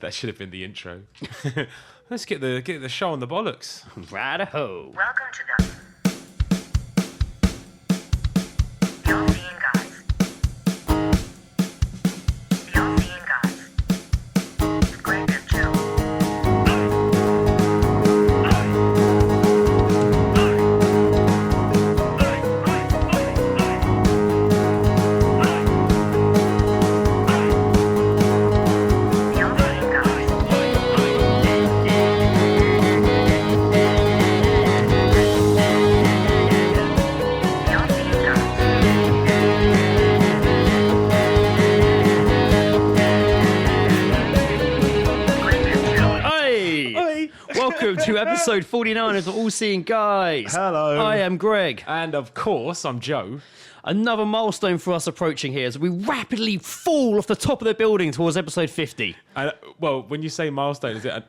That should have been the intro. Let's get the show on the bollocks. Righty-ho. Welcome to the All-Seeing Guys. The All-Seeing Guys. With Greg and Joe. Welcome to episode 49 of the All-Seeing Guys. Hello. I am Greg. And of course, I'm Joe. Another milestone for us approaching here as we rapidly fall off the top of the building towards episode 50. Well, when you say milestone, is it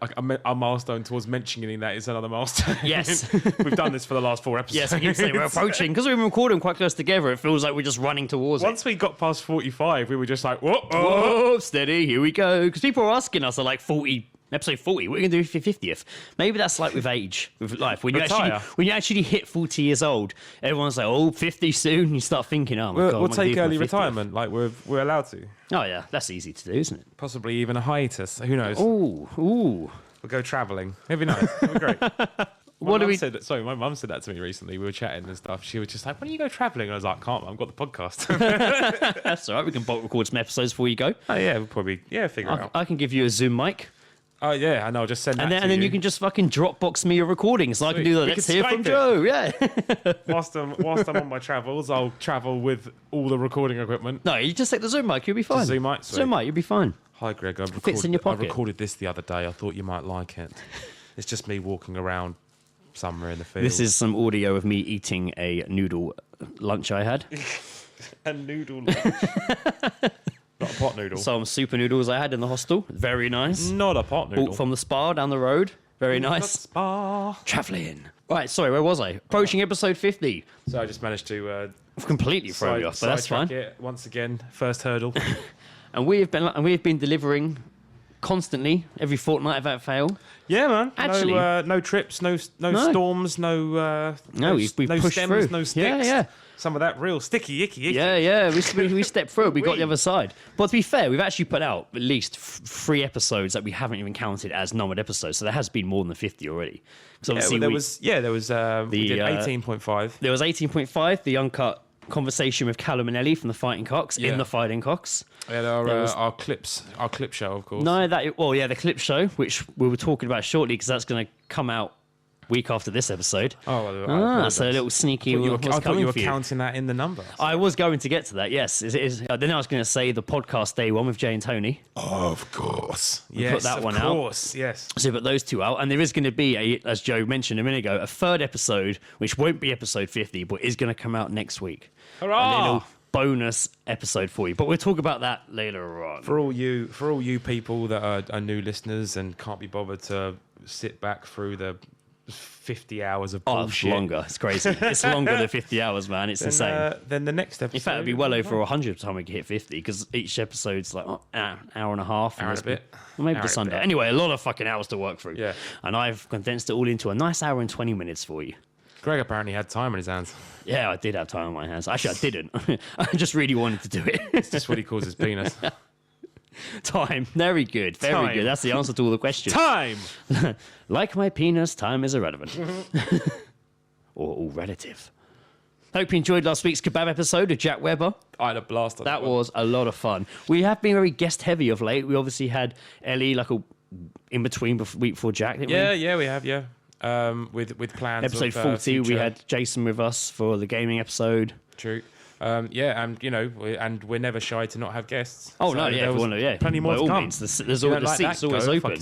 a milestone towards mentioning that is another milestone? Yes. We've done this for the last 4 episodes. Yes, I can say we're approaching. Because we've been recording quite close together, it feels like we're just running towards Once we got past 45, we were just like, whoa, Whoa, steady, here we go. Because people are asking us, like, episode 40, what are you going to do for your 50th? Maybe that's like with age, with life. When you actually hit 40 years old, everyone's like, oh, 50 soon. You start thinking, oh, my God. We'll take early retirement, like we're allowed to. Oh, yeah, that's easy to do, isn't it? Possibly even a hiatus. Who knows? Ooh. We'll go travelling. It'd be nice. It'd be great. My mum said that to me recently. We were chatting and stuff. She was just like, "When do you go travelling?" And I was like, "Can't. I've got the podcast." That's all right. We can bulk record some episodes before you go. Oh yeah, we'll probably figure it out. I can give you a Zoom mic. Oh yeah, and I'll just send that and then you can just fucking Dropbox me your recordings. So I can do the Let's Hear from Joe. Yeah. whilst I'm on my travels, I'll travel with all the recording equipment. No, you just take the Zoom mic. You'll be fine. Zoom mic, you'll be fine. Hi Greg, Fits in your pocket. I recorded this the other day. I thought you might like it. It's just me walking around somewhere in the field. This is some audio of me eating a noodle lunch I had. A noodle lunch. Not a pot noodle. Some super noodles I had in the hostel. Very nice. Not a pot noodle. Bought from the spa down the road. Very nice. Spa. Travelling. Right, sorry, where was I? Approaching episode 50. So I just managed to completely throw me off, but that's fine. It once again, first hurdle. And we have been delivering constantly every fortnight without fail. Yeah, man. Actually, no trips, no storms, no we've pushed stems, through. no sticks. Yeah. Some of that real sticky, icky. Yeah. We stepped through. We got the other side. But to be fair, we've actually put out at least 3 episodes that we haven't even counted as numbered episodes. So there has been more than 50 already. So obviously we did 18.5. There was 18.5, the uncut conversation with Callum and Ellie from the Fighting Cocks in the Fighting Cocks. Yeah, our clip show, of course. No, the clip show, which we were talking about shortly because that's going to come out week after this episode. Oh, so a little sneaky. I thought you were counting that in the numbers. I was going to get to that. Yes, then I was going to say the podcast day one with Jay and Tony. Oh, of course. Yes, put that one out. Of course, yes. So we put those 2 out, and there is going to be as Joe mentioned a minute ago, a 3rd episode, which won't be episode 50, but is going to come out next week. Hurrah! A little bonus episode for you, but we'll talk about that later on. For all you people that are new listeners and can't be bothered to sit back through the 50 hours of bullshit. It's longer. It's crazy. It's longer than 50 hours, man. It's insane. Then the next episode. In fact, it'll be well over 100 by the time we hit 50 because each episode's like an hour and a half. Hour and a bit. Well, maybe the Sunday. Anyway, a lot of fucking hours to work through. Yeah. And I've condensed it all into a nice hour and 20 minutes for you. Greg apparently had time on his hands. Yeah, I did have time on my hands. Actually, I didn't. I just really wanted to do it. It's just what he calls his penis. Time. Very good. Very good. That's the answer to all the questions. Time! Like my penis, time is irrelevant. Or all relative. Hope you enjoyed last week's kebab episode of Jack Webber. I had a blast on that. Was a lot of fun. We have been very guest heavy of late. We obviously had Ellie in between week before Jack, didn't we? Yeah, we have, yeah. With plans. Episode 40, we had Jason with us for the gaming episode. True. And we're never shy to not have guests. Oh, so no, yeah. Plenty more to come. There's all the seats always open.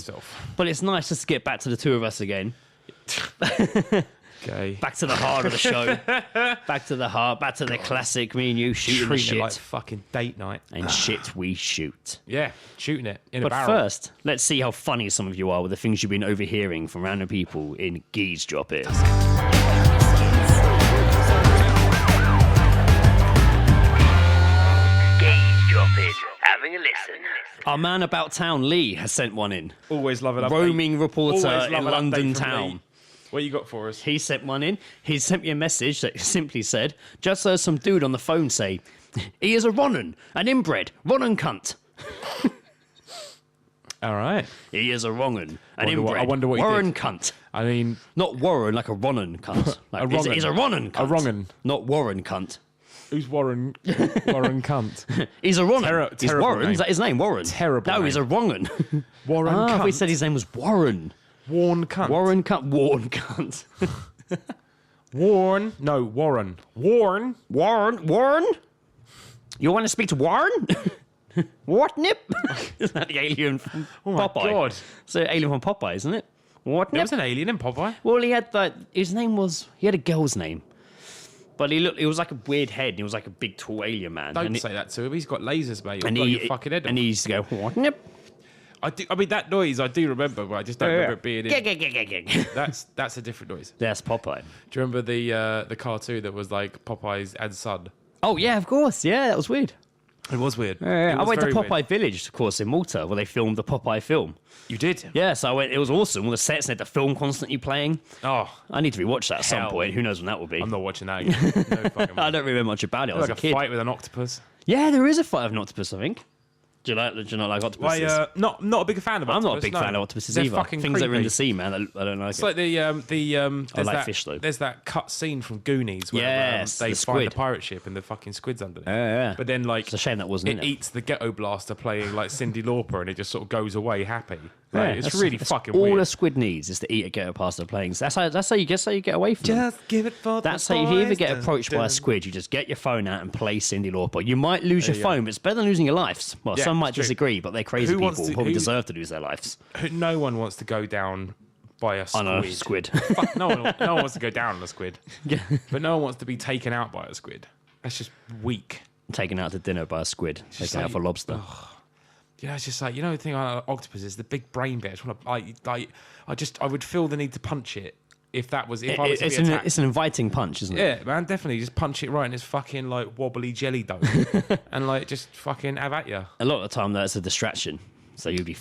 But it's nice just to get back to the 2 of us again. Okay. Back to the heart of the show. Back to the heart. Back to the classic. Me and you shooting the shit. It like fucking date night. And shit we shoot. Yeah, shooting it in a barrel. But first, let's see how funny some of you are with the things you've been overhearing from random people in Geese Drop It. having a listen. Our man about town, Lee, has sent one in. Always love an update. Roaming reporter Always love in an London update from town. Lee. What you got for us? He sent one in. He sent me a message that simply said, just heard some dude on the phone say, he is a Ronan, an inbred, Ronan cunt. All right. He is a Ronan, an inbred, I wonder what he Warren did. cunt. I mean, Not Warren, like a Ronan cunt. Like, he's a Ronan cunt. A Ronan. Not Warren cunt. Who's Warren? Warren cunt. He's a Ronan. He's terrible Warren. name. Is that his name? Warren. Terrible No, name. he's a Ronan. Warren cunt. We said his name was Warren. Warren cunt. Warren cunt. Warren cunt. Warren. No, Warren. Warren. Warren? You want to speak to Warren? Whatnip? Isn't that the alien from Oh my Popeye? God. It's the alien from Popeye, isn't it? There Whatnip? was an alien in Popeye. Well, he had that. His name was. He had a girl's name, but he was like a weird head. He was like a big, tall alien man. Don't and say that to him. He's got lasers, mate. and He'll blow he your fucking head off. and he used to go Whatnip. I mean, that noise I do remember, but I just don't remember it being in. That's a different noise. That's Popeye. Do you remember the cartoon that was like Popeye's and son? Oh yeah, of course. Yeah, that was weird. It was weird. I It was went to very Popeye weird. Village, of course, in Malta, where they filmed the Popeye film. You did? Yeah, so I went. It was awesome. All the sets and the film constantly playing. Oh, I need to rewatch that at some Hell. point. Who knows when that will be? I'm not watching that again. No fucking way. I don't remember much about it. I was Like a kid. fight with an octopus. Yeah, there is a fight of an octopus, I think. Do you not like octopuses? Not a big fan of octopus. I'm not a big fan of octopuses They're either. fucking Things that are in creepy. the sea, man. I don't like It's it. like there's like that, fish, though. There's that cut scene from Goonies where Yes, they the find squid. the pirate ship and the fucking squid's underneath. Yeah. But then like It's a shame that wasn't it in it. eats the ghetto blaster playing like Cyndi Lauper and it just sort of goes away happy. Yeah, Like, it's that's- really that's fucking all weird. a squid needs is to eat a ghetto pasta playing. That's how you get away from them. Just give it for That's the how you ever boys. get Dun, approached by dun. a squid. You just get your phone out and play Cyndi Lauper. You might lose your you go. phone, but it's better than losing your lives. Well, Yeah, some might it's true. disagree, but they're crazy Who wants people who to- probably who- deserve to lose their lives. No one wants to go down by a squid. On a squid. Fuck, no one wants to go down on a squid. But no one wants to be taken out by a squid. That's just weak. Taken out to dinner by a squid. just Taken out like- for lobster. You know, it's just like, you know, the thing about octopus is the big brain bit. I just want to, I would feel the need to punch it if I was to be attacked. It's an inviting punch, isn't it? Yeah, man, definitely. Just punch it right in its fucking like wobbly jelly dome, and like just fucking have at you. A lot of the time, that's a distraction. So you'll be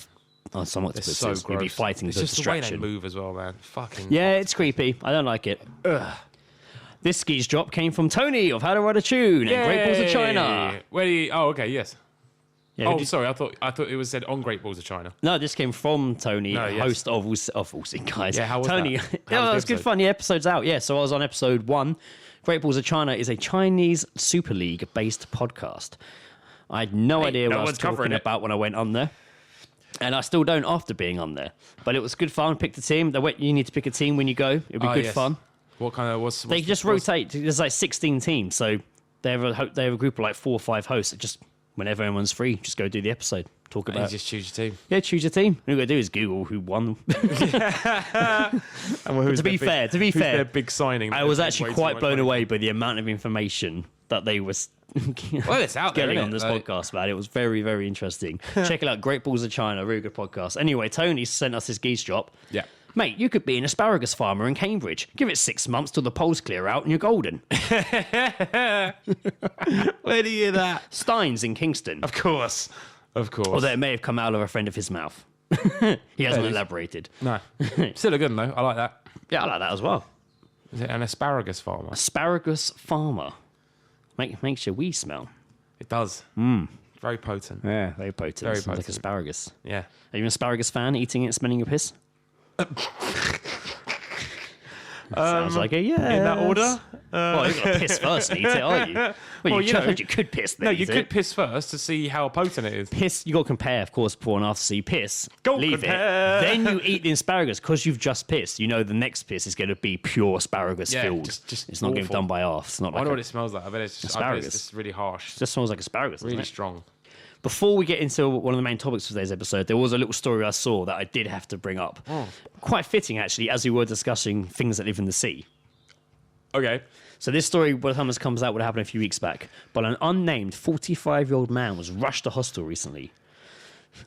on some It's octopuses. so You'll gross. be fighting it's the just the way they distraction. move as well, man. Fucking Yeah, it's creepy. I don't like it. Ugh. This skis drop came from Tony of How to Write a Tune and Great Balls of China. Where do you? Oh, okay, yes. Yeah, Oh, we did- sorry. I thought it was said on Great Balls of China. No, this came from Tony, No, yes. host of All Sing Guys. Yeah, how was Tony, that? How was yeah, the it was good episode? fun. The episode's out. Yeah, so I was on episode 1. Great Balls of China is a Chinese Super League based podcast. I had no idea no what I was one's covering talking it. about when I went on there. And I still don't after being on there. But it was good fun. Picked a team. You need to pick a team when you go. It'll be Ah, good yes. fun. What kind of was? They just rotate. There's like 16 teams. So they have a group of like 4 or 5 hosts that just, whenever everyone's free, just go do the episode. Talk You about just choose your team. Yeah, choose your team. All you got to do is Google who won. And To be fair, who's their big signing? I that was they've actually way too quite much blown money away by the amount of information that they were Well, it's out there, getting innit? on this Like- podcast, man. It was very, very interesting. Check it out. Great Balls of China. Very good podcast. Anyway, Tony sent us his geese drop. Yeah. Mate, you could be an asparagus farmer in Cambridge. Give it 6 months till the polls clear out and you're golden. Where do you hear that? Steins in Kingston. Of course. Although it may have come out of a friend of his mouth. He hasn't it is. elaborated. No. Still a good one, though. I like that. Yeah, I like that as well. Is it an asparagus farmer? Asparagus farmer. Makes your wee smell. It does. Very potent. Yeah, very potent. Very Sounds like potent. asparagus. Yeah. Are you an asparagus fan? Eating it, smelling your piss? Sounds like a yeah. In that order? Well, you've got to piss first and eat it, aren't you? Well, you know- you could piss. Then No, you eat could it. piss first to see how potent it is. Piss. You got to compare, of course, before and after. So you piss, Go leave compare. it, then you eat the asparagus because you've just pissed. You know the next piss is going to be pure asparagus Yeah, filled. just it's not getting awful. done by half. It's not I like wonder a, what it smells like. I bet it's Asparagus. just really harsh. it just smells like asparagus. doesn't Really it? strong. Before we get into one of the main topics of today's episode, there was a little story I saw that I did have to bring up. Quite fitting, actually, as we were discussing things that live in the sea. Okay. So this story, by the time this comes out, would happen a few weeks back. But an unnamed 45-year-old man was rushed to hospital recently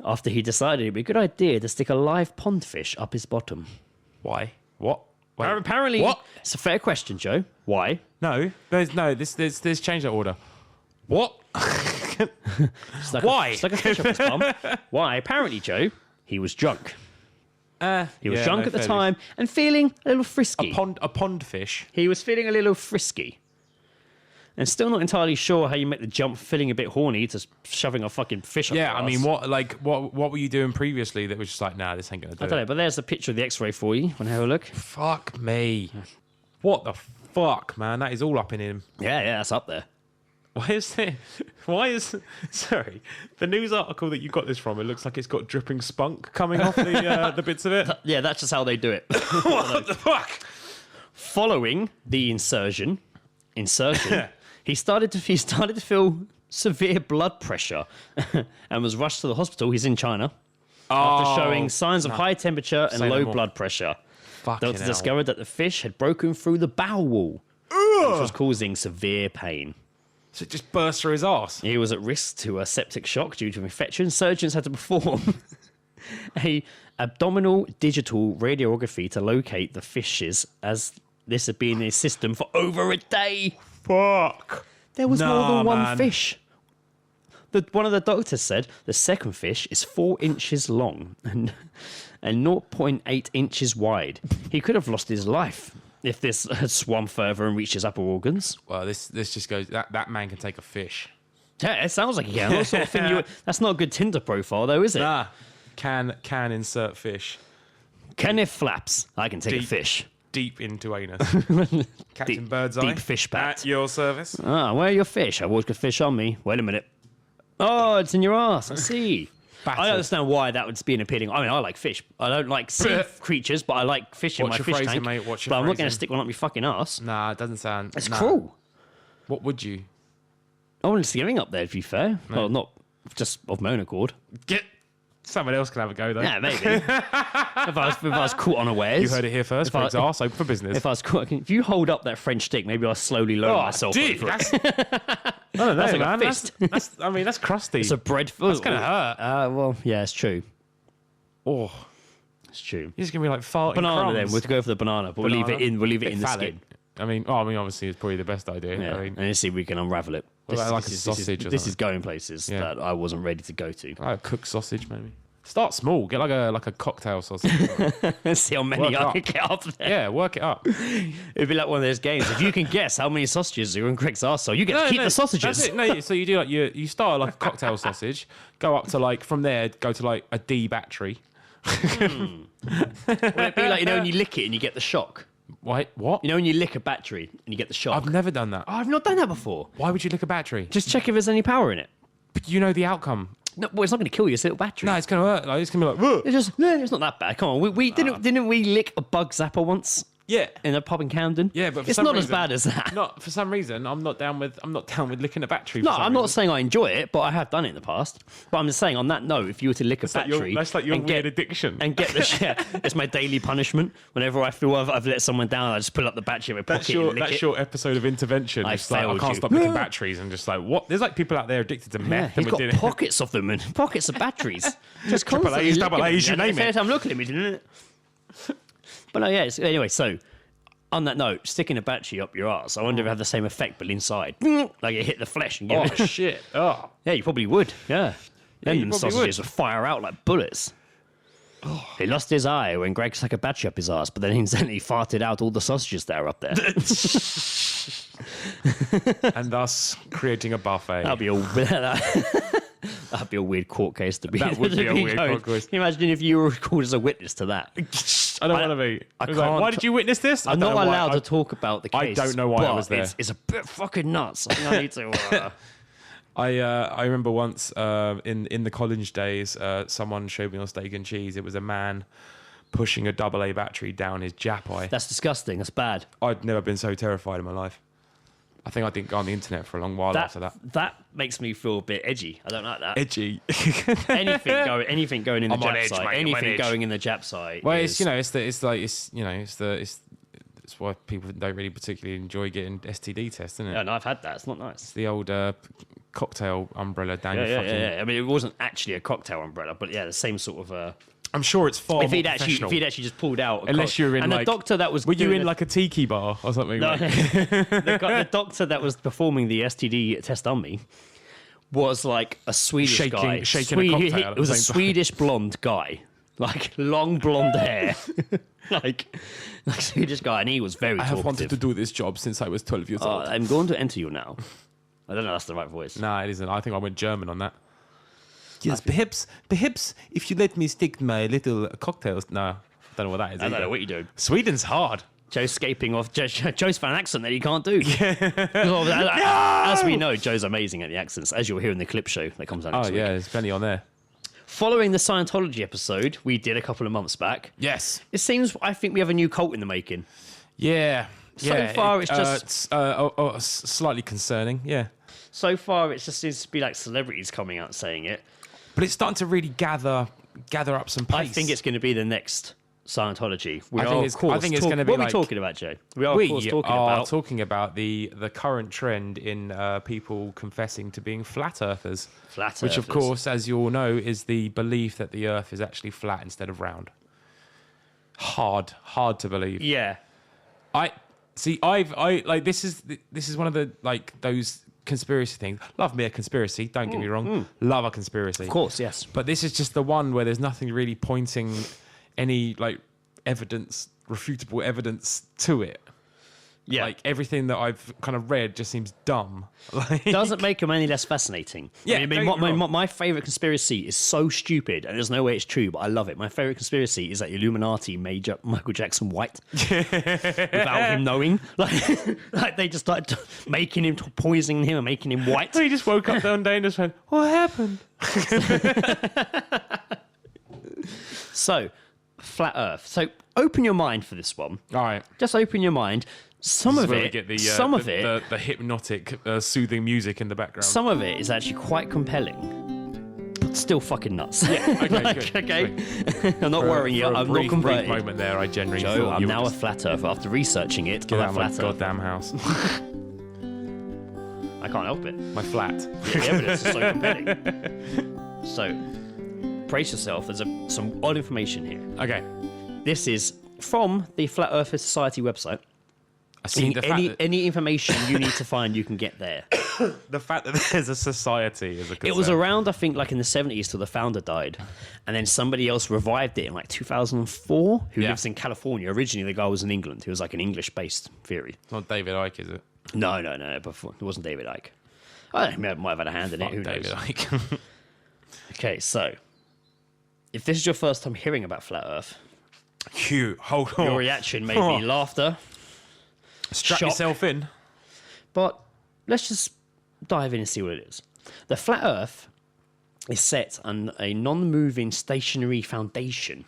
after he decided it'd be a good idea to stick a live pond fish up his bottom. Why? What? Wait. Apparently, What? It's a fair question, Joe. Why? No. There's changed that order. What? Why? It's like a fish off his bum. Why? Apparently, Joe, he was drunk. He was drunk at the time and feeling a little frisky. A pond fish. He was feeling a little frisky. And still not entirely sure how you make the jump feeling a bit horny to shoving a fucking fish up your I ass. mean, what were you doing previously that was just like, nah, this ain't gonna do I don't know, but there's a picture of the X-ray for you. Want to have a look? Fuck me. What the fuck, man? That is all up in him. Yeah, that's up there. Sorry, the news article that you got this from, it looks like it's got dripping spunk coming off the bits of it. Yeah, that's just how they do it. What the fuck? Following the insertion, he started to feel severe blood pressure and was rushed to the hospital. He's in China after showing signs of high temperature and low blood pressure. Doctors discovered that the fish had broken through the bowel wall, which was causing severe pain. So it just burst through his arse. He was at risk to a septic shock due to infection. Surgeons had to perform a abdominal digital radiography to locate the fishes, as this had been in his system for over a day. Fuck. There was more than one fish. One of the doctors said the second fish is 4 inches long and 0.8 inches wide. He could have lost his life if this had swum further and reached his upper organs. Well, this just goes, that man can take a fish. Yeah, it sounds like he can. What sort of thing that's not a good Tinder profile, though, is it? Nah. Can insert fish. Kenneth Flaps. I can take a fish. Deep into anus. Captain Birdseye. Deep fish pat. At your service. Where are your fish? I walked a fish on me. Wait a minute. Oh, it's in your ass. I see. I don't understand why that would be an appealing. I mean, I like fish. I don't like sea creatures, but I like fish in my fish phrasing, tank. mate? What's your but I'm not going phrasing? to stick one up my fucking ass. Nah, it doesn't sound... It's cruel. What would you? I wouldn't see anything up there, to be fair. No. Well, not just of my own accord. Someone else can have a go, though. Yeah, maybe. if I was caught unawares. You heard it here first. Greg's arse open for business. If I was caught, if you hold up that French stick, maybe I'll slowly lower myself over it. I don't know, That's like a man. fist. That's crusty. It's a bread. That's going to hurt. Well, yeah, it's true. Oh, it's true. You're just going to be like farting Banana crumbs. then. We'll go for the banana, but we'll leave it in the skin. I mean, obviously, it's probably the best idea. Yeah. I mean, and let's see if we can unravel it. What about like a sausage or This is something? going places that I wasn't ready to go to. like a cooked sausage, maybe. Start small. Get like a cocktail sausage. Let's see how many Work I up. can get up there. Yeah, work it up. It'd be like one of those games. If you can guess how many sausages are in Greg's arsehole, you get to keep the sausages. That's it. No, so you do like you start like a cocktail sausage, go up to like from there, go to like a D battery. Would it be like, when you lick it and you get the shock? Wait, what? When you lick a battery and you get the shock? I've never done that. I've not done that before. Why would you lick a battery? Just check if there's any power in it. But you know the outcome. No, well, it's not going to kill you. It's a little battery. No, it's gonna hurt. Like, it's gonna be like, It's not that bad. Come on, we didn't we lick a bug zapper once? yeah. In a pub in Camden. Yeah, but for it's some not as reason- bad as that. Not for some reason. I'm not down with licking a battery. No, for some I'm not reason. saying I enjoy it, but I have done it in the past. But I'm just saying, on that note, if you were to lick a battery, That's like your and weird addiction. and get the share, it's my daily punishment. Whenever I feel I've let someone down, I just pull up the battery in my pocket and lick That's it. your episode of intervention. I It's like, I failed can't you. stop licking batteries and just like what? There's like people out there addicted to Yeah, meth. he's and got we're doing pockets of them and pockets of batteries. Just Triple constantly A's, licking double A's, them. you name Every it. time looking at me, didn't it? But no, yeah. Anyway, so on that note, sticking a battery up your arse, I wonder if it had the same effect, but inside, like it hit the flesh and Oh get it. shit! Oh, Yeah, you probably would. Yeah. Then you them probably sausages would fire out like bullets. He lost his eye when Greg stuck a battery up his ass, but then instantly farted out all the sausages that are up there. and thus creating a buffet. That'd be a that'd be a weird court case to be. That would be a weird going. court case. Can you imagine if you were called as a witness to that? I don't want to be. I It was like, can't- why did you witness this? I'm not allowed to talk about the I case. don't know why I but was there. It's a bit fucking nuts. I think I need to. I remember once in the college days, someone showed me on Steak and Cheese. It was a man pushing a AA battery down his jap eye. That's disgusting. That's bad. I'd never been so terrified in my life. I think I didn't go on the internet for a long while after that. That makes me feel a bit edgy. I don't like that. Edgy. anything going in the I'm on Jap edge, side. mate, I'm on Anything edge. going in the Jap side. Well, is, it's why people don't really particularly enjoy getting STD tests, isn't it? Yeah, no, I've had that. It's not nice. The old cocktail umbrella down your fucking... Yeah. I mean, it wasn't actually a cocktail umbrella, but yeah, the same sort of. I'm sure it's far If more he'd actually professional. just pulled out, Unless you're in and like... the doctor that was Were you doing in like a tiki bar or something? No, Like? the doctor that was performing the STD test on me was like a Swedish guy. Shaking a cocktail at It was the a same time. Swedish blonde guy. Like long blonde hair. like Swedish guy, and he was very I have talkative. wanted to do this job since I was 12 years old. I'm going to enter you now. I don't know if that's the right voice. No, it isn't. I think I went German on that. Yes, perhaps if you let me stick my little cocktails. No, I don't know what that is. I don't know what you're doing. Sweden's hard. Joe's scaping off. Joe's found an accent that he can't do. As we know, Joe's amazing at the accents, as you'll hear in the clip show that comes out next week. Yeah, there's plenty on there. Following the Scientology episode we did a couple of months back, Yes. it seems, I think we have a new cult in the making. Yeah. So far, it's just... slightly concerning, yeah. So far, it just seems to be like celebrities coming out saying it. But it's starting to really gather up some pace. I think it's going to be the next Scientology. I think it's going to be What are like... we talking about, Joe? We are, of course, talking about the current trend in people confessing to being flat earthers. Flat Which, of earthers. course, as you all know, is the belief that the earth is actually flat instead of round. Hard to believe. Yeah. This is one of the, like, those conspiracy things. Love me a conspiracy, don't get me wrong. Love a conspiracy. Of course, yes. But this is just the one where there's nothing really pointing any, like, refutable evidence to it. Yeah. Like, everything that I've kind of read just seems dumb. Like, Doesn't make them any less fascinating. Yeah, I mean, my favourite conspiracy is so stupid, and there's no way it's true, but I love it. My favourite conspiracy is that the Illuminati made Michael Jackson white without him knowing. Like they just started making him, poisoning him and making him white. he just woke up one day and just went, what happened? So, flat Earth. So, open your mind for this one. All right. Just open your mind. Some This of is where we it, get the hypnotic, soothing music in the background. some of it is actually quite compelling, but still fucking nuts. Yeah, Okay, good. okay. I'm not worrying you. For a I'm brief not converted. moment there, I genuinely Joe, thought I'm you now were a just flat earther. After researching it, get I'm out a of my flat earther. goddamn house. I can't help it. My flat. Yeah, the evidence is so compelling. So, brace yourself. There's some odd information here. Okay. This is from the Flat Earth Society website. I see Any information you need to find, you can get there. the fact that there's a society is a concern. It was around, I think, like in the 70s till the founder died. And then somebody else revived it in like 2004, who lives in California. Originally, the guy was in England. He was like an English-based theory. Not David Icke, is it? No. Before, it wasn't David Icke. I might have had a hand in it. Fuck Who David knows? Icke. Okay, so if this is your first time hearing about Flat Earth, Hugh, hold on. your reaction may be laughter, Strap shock. yourself in. But let's just dive in and see what it is. The Flat Earth is set on a non-moving stationary foundation.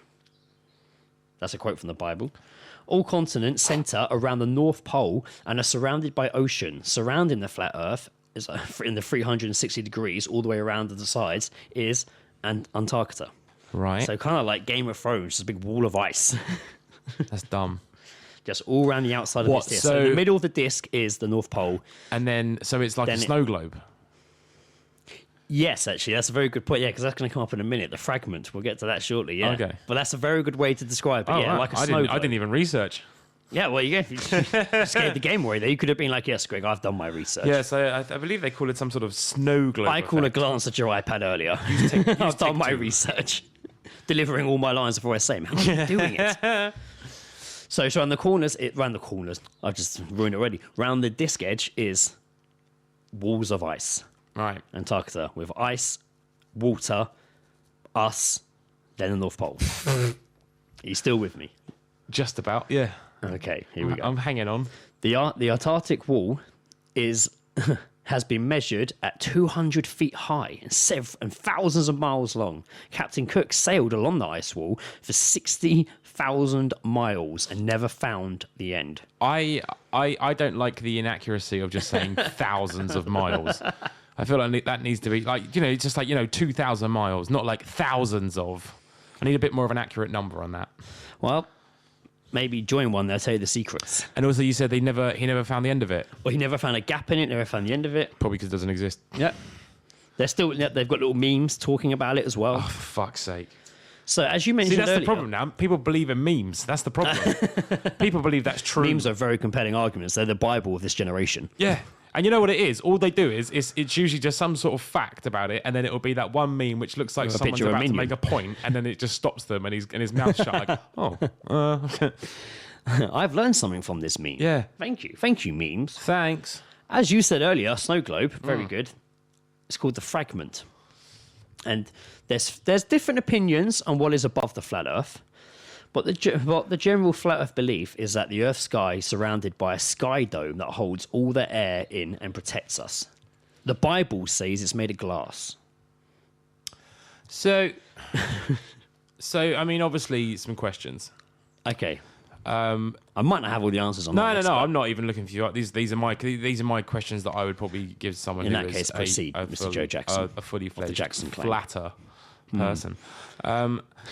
That's a quote from the Bible. All continents centre around the North Pole and are surrounded by ocean. Surrounding the Flat Earth is in the 360 degrees all the way around to the sides is Antarctica. Right. So kind of like Game of Thrones, just a big wall of ice. That's dumb. Just all around the outside of What, this disc. so- So in the middle of the disc is the North Pole. And then, so it's like Then a it- snow globe. Yes, actually, that's a very good point. Yeah, because that's going to come up in a minute. The fragment, we'll get to that shortly. Yeah, Okay. But that's a very good way to describe it. Oh, yeah, right. like a I snow didn't, I globe. didn't even research. Yeah, well, you just gave the game away there. You could have been like, yes, Greg, I've done my research. Yeah, so I believe they call it some sort of snow globe. I call a effect. glance at your iPad earlier. I've done my research. Delivering all my lines before I say them. How are you doing it? So around the corners, I've just ruined it already. Round the disc edge is walls of ice. Right. Antarctica with ice, water, us, then the North Pole. Are you still with me? Just about, yeah. Okay, here we go. I'm hanging on. The Antarctic wall has been measured at 200 feet high and thousands of miles long. Captain Cook sailed along the ice wall for 60,000 miles and never found the end. I don't like the inaccuracy of just saying thousands of miles. I feel like that needs to be like, just like, 2,000 miles, not like thousands of. I need a bit more of an accurate number on that. Well, maybe join one, they'll tell you the secrets. And also you said he never found the end of it. Well, he never found a gap in it, never found the end of it. Probably because it doesn't exist. Yeah. They've got little memes talking about it as well. Oh, for fuck's sake. So as you mentioned See, that's earlier, the problem now. People believe in memes. That's the problem. People believe that's true. memes are very compelling arguments. They're the Bible of this generation. Yeah. And you know what it is? All they do is it's usually just some sort of fact about it, and then it'll be that one meme which looks like someone's about to make a point, and then it just stops them, and his mouth shut like, okay. I've learned something from this meme. Yeah. Thank you, memes. Thanks. As you said earlier, snow globe, very good. It's called the fragment, and there's different opinions on what is above the flat Earth. But the general flat Earth belief is that the Earth's sky is surrounded by a sky dome that holds all the air in and protects us. The Bible says it's made of glass. So I mean, obviously, some questions. Okay. I might not have all the answers on that. No. I'm not even looking for you. These are my questions that I would probably give someone In who that is case, proceed, Mr. Joe Jackson, a fully fledged Jackson claim. flatter person.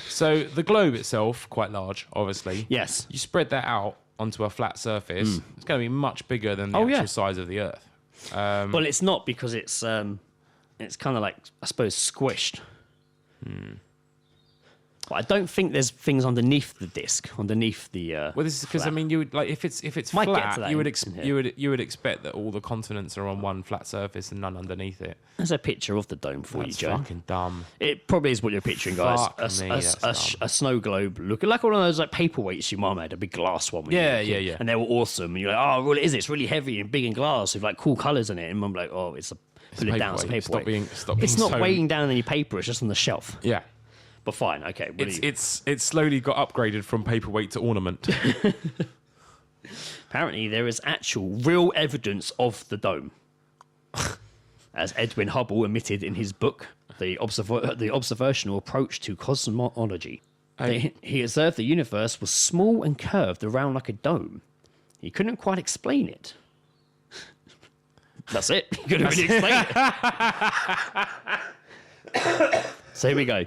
So the globe itself, quite large, obviously. Yes. You spread that out onto a flat surface. It's going to be much bigger than the actual size of the Earth. Well, it's not, because it's kind of like, I suppose, squished. But I don't think there's things underneath the disc, underneath the. Well, this is because I mean, you would like if it's Might get to flat, that you would in here. you would expect that all the continents are on one flat surface and none underneath it. There's a picture of the dome for That's you, Joe. fucking dumb. It probably is what you're picturing, guys. Fuck me, that's A snow globe, looking like one of those like paperweights your mum had, a big glass one. When you were a kid. Yeah. And they were awesome. And you're like, oh, well, it is. It's really heavy and big and glass with like cool colours in it. And mum like, oh, it's put it down. It's a paperweight. Stop being It's not so... weighing down any paper. It's just on the shelf. Yeah. But fine, okay. It's slowly got upgraded from paperweight to ornament. Apparently, there is actual real evidence of the dome, as Edwin Hubble admitted in his book, The Observational Approach to Cosmology. He observed the universe was small and curved around like a dome. He couldn't quite explain it. That's it. He couldn't really explain it. So here we go.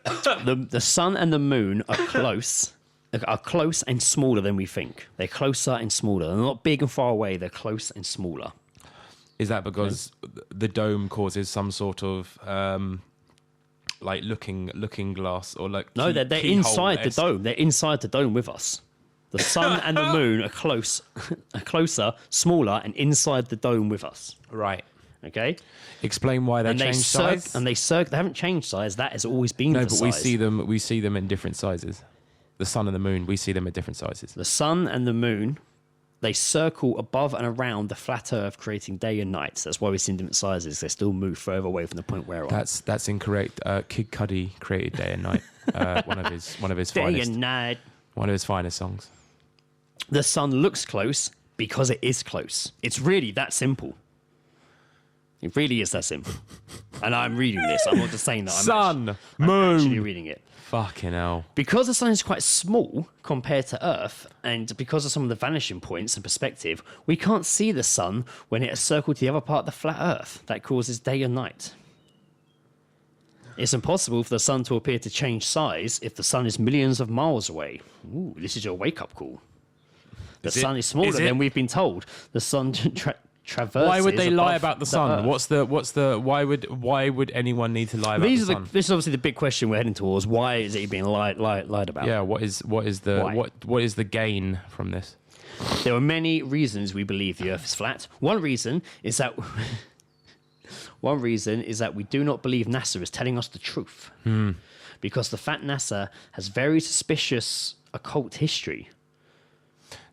The sun and the moon are close and smaller than we think. They're closer and smaller. They're not big and far away. They're close and smaller. Is that because the dome causes some sort of like looking glass or like No, they're inside the dome. They're inside the dome with us. The sun and the moon are closer, smaller, and inside the dome with us. Right. Okay. Explain why they changed size. And they haven't changed size. That has always been no, the but size. we see them in different sizes. The sun and the moon, we see them at different sizes. The sun and the moon, they circle above and around the flat Earth, creating day and night. That's why we see them different sizes. They still move further away from the point we're on. That's incorrect. Kid Cudi created Day and Night. one of his day finest. and night. One of his finest songs. The sun looks close because it is close. It's really that simple. It really is that simple. And I'm reading this. I'm not just saying that. I'm I'm actually reading it. Fucking hell. Because the sun is quite small compared to Earth, and because of some of the vanishing points and perspective, we can't see the sun when it has circled to the other part of the flat Earth. That causes day and night. It's impossible for the sun to appear to change size if the sun is millions of miles away. Ooh, this is your wake-up call. The sun is smaller than we've been told. The sun traverses. Why would they lie about the sun? Earth. Why would anyone need to lie about the sun? This is obviously the big question we're heading towards. Why is it being lied about? Yeah, what is the gain from this? There are many reasons we believe the Earth is flat. One reason is that we do not believe NASA is telling us the truth. Because the fat NASA has very suspicious occult history.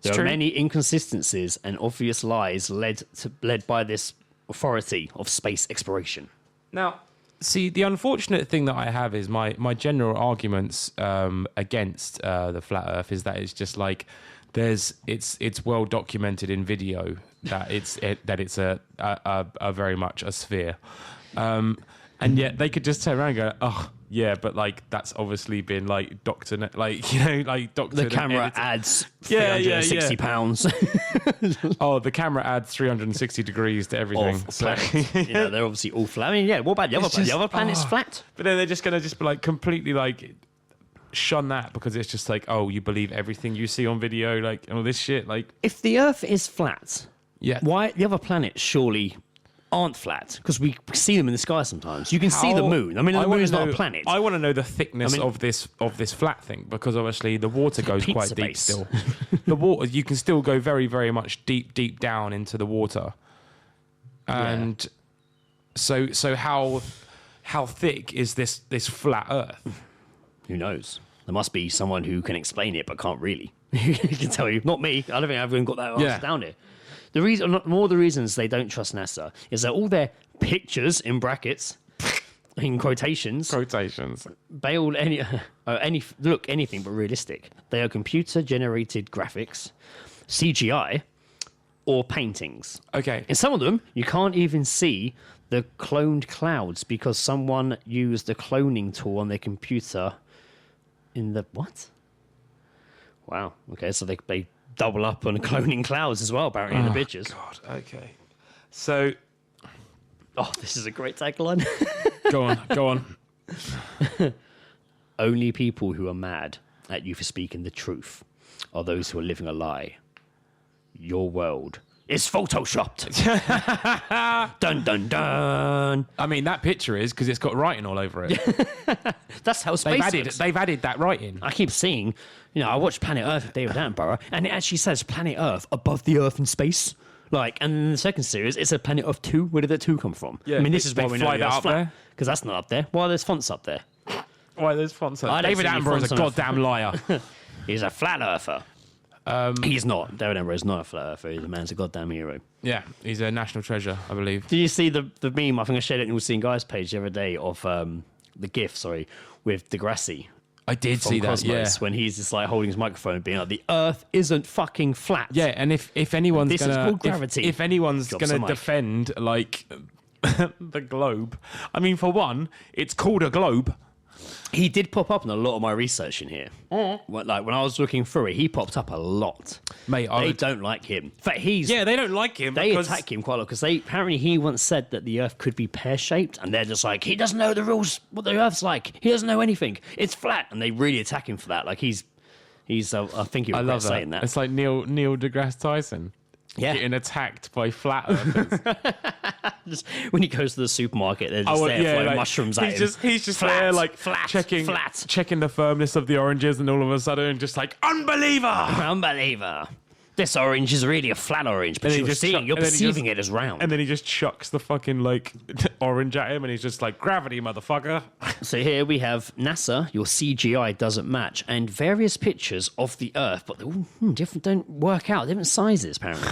There are many inconsistencies and obvious lies led by this authority of space exploration. Now, see, the unfortunate thing that I have is my general arguments against the flat Earth is that it's just like it's well documented in video that it's a very much a sphere, and yet they could just turn around and go, oh. Yeah, but like that's obviously been like doctored, like like doctored. The camera adds 360 pounds. Oh, the camera adds 360 degrees to everything. They're obviously all flat. I mean, yeah. What about the other planet? The other planet's flat. But then they're just gonna be like completely like shun that because it's just like, oh, you believe everything you see on video, like and all this shit. Like, if the Earth is flat, yeah, why the other planets surely aren't flat? Because we see them in the sky sometimes. You can see the moon. I mean, the moon is not a planet. I want to know the thickness of this flat thing because obviously the water goes quite deep base. still. The water, you can still go very, very much deep down into the water. And so how thick is this flat Earth? Who knows? There must be someone who can explain it, but can't really. He can tell you. Not me. I don't think I've even got that answer down here. The reason, more the reasons they don't trust NASA is that all their pictures in brackets, in quotations, bailed look anything but realistic. They are computer-generated graphics, CGI, or paintings. Okay. In some of them, you can't even see the cloned clouds because someone used a cloning tool on their computer in the... What? Wow. Okay, so they double up on cloning clouds as well, apparently, in the pictures. God, okay. So... Oh, this is a great tagline. Go on. Only people who are mad at you for speaking the truth are those who are living a lie. Your world is photoshopped. Dun, dun, dun. I mean, that picture is because it's got writing all over it. That's how space works. They've added that writing. I keep seeing, I watched Planet Earth with David Attenborough, and it actually says Planet Earth above the Earth in space. And in the second series, it's a Planet Earth 2. Where did that 2 come from? Yeah, I mean, this is why we know fly that Earth's up flat. there? Because that's not up there. Why are those fonts up there? Why there's fonts? David Attenborough is a goddamn liar. He's a flat earther. He's not. David Attenborough is not a flat earther. The man's a goddamn hero. Yeah, he's a national treasure, I believe. Did you see the meme? I think I shared it in All Seeing Guys page the other day of the GIF, with Degrassi. I did From see that, Cosmos, when he's just holding his microphone and being like, the Earth isn't fucking flat. Yeah, and if anyone's This is called gravity. if anyone's Drops gonna the mic. defend the globe, I mean, for one, it's called a globe. He did pop up in a lot of my research in here. When I was looking through it, he popped up a lot. Mate, They don't like him. In fact, they don't like him. they because attack him quite a lot because apparently he once said that the Earth could be pear-shaped, and they're just like, he doesn't know the rules, what the Earth's like. He doesn't know anything. It's flat, and they really attack him for that. He's I think he I was love saying that. It's like Neil deGrasse Tyson. Yeah. Getting attacked by flat earthers. Just when he goes to the supermarket, they're just throwing mushrooms at him. He's just Flat, there, flat, checking flat. checking the firmness of the oranges, and all of a sudden, just unbeliever. Unbeliever. This orange is really a flat orange, but you're perceiving it as round. And then he just chucks the fucking orange at him, and he's just like, gravity, motherfucker. So here we have NASA, your CGI doesn't match, and various pictures of the Earth, but they're all different, don't work out, different sizes apparently.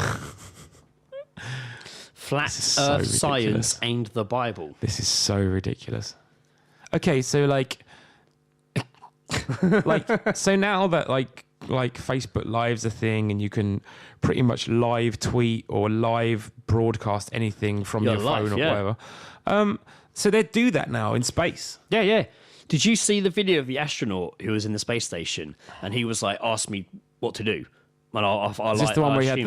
Flat Earth so ridiculous. science and the Bible. This is so ridiculous. Okay, so so now that Facebook Live's a thing, and you can pretty much live tweet or live broadcast anything from your phone or whatever. So they do that now in space. Yeah. Did you see the video of the astronaut who was in the space station and he was asked me what to do? And Is this the one where he had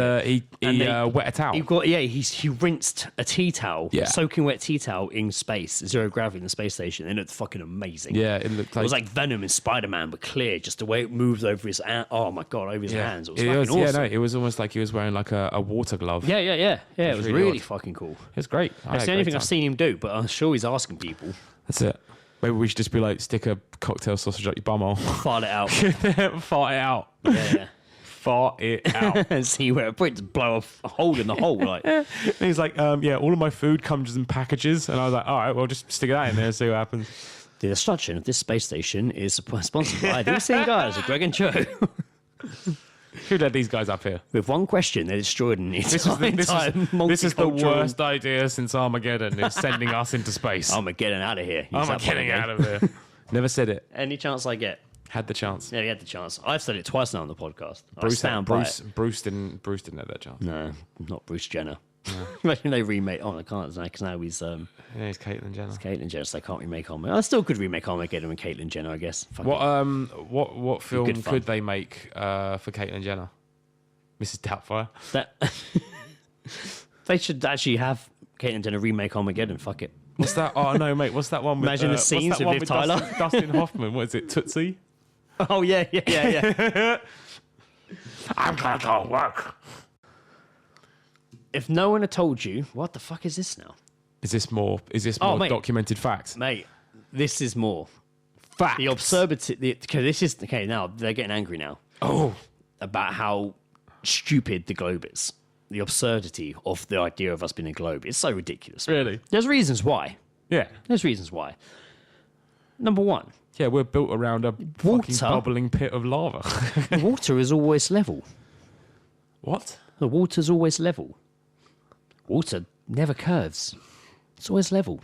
wet a towel? He rinsed a tea towel, Yeah. soaking wet tea towel in space, zero gravity in the space station. It looked fucking amazing. Yeah, it looked like... It was like Venom in Spider-Man, but clear, just the way it moved over his hands. It was fucking awesome. Yeah, no, it was almost like he was wearing a water glove. Yeah. It was really odd. fucking cool. It was great. That's the only thing I've seen him do, but I'm sure he's asking people. That's it. Maybe we should just be stick a cocktail sausage up your bumhole. Fart it out. Fart it out. Yeah. Fart it out. And see where it put to blow a hole in the hole. And he's like, all of my food comes in packages. And I was like, all right, well, just stick that in there and see what happens. The destruction of this space station is sponsored by the same guys, Greg and Joe. Who led these guys up here? With one question, they destroyed an This is the worst idea since Armageddon, is sending us into space. I'm getting out of here. I'm getting out of here. Never said it. Any chance I get. Had the chance. Yeah, he had the chance. I've said it twice now on the podcast. Bruce didn't have that chance. No, not Bruce Jenner. No. Imagine they remake. Oh, they can't because now he's he's Caitlyn Jenner. It's Caitlyn Jenner, so they can't remake Armageddon. I still could remake Armageddon with Caitlyn Jenner, I guess. Fuck What film could they make for Caitlyn Jenner? Mrs. Doubtfire. They should actually have Caitlyn Jenner remake Armageddon. Fuck it. What's that? Oh no, mate. What's that one? With, Imagine the scenes with Liv Tyler, Dustin Hoffman. What is it? Tootsie. Oh yeah. I'm gonna go work. If no one had told you, what the fuck is this now? Is this more mate. documented facts? Mate, this is more. Facts. The absurdity. Now they're getting angry now. Oh. About how stupid the globe is. the absurdity of the idea of us being a globe. It's so ridiculous. Really? There's reasons why. Yeah. There's reasons why. Number one, Yeah, we're built around a fucking bubbling pit of lava. the water is always level. What? The water's always level. Water never curves. It's always level.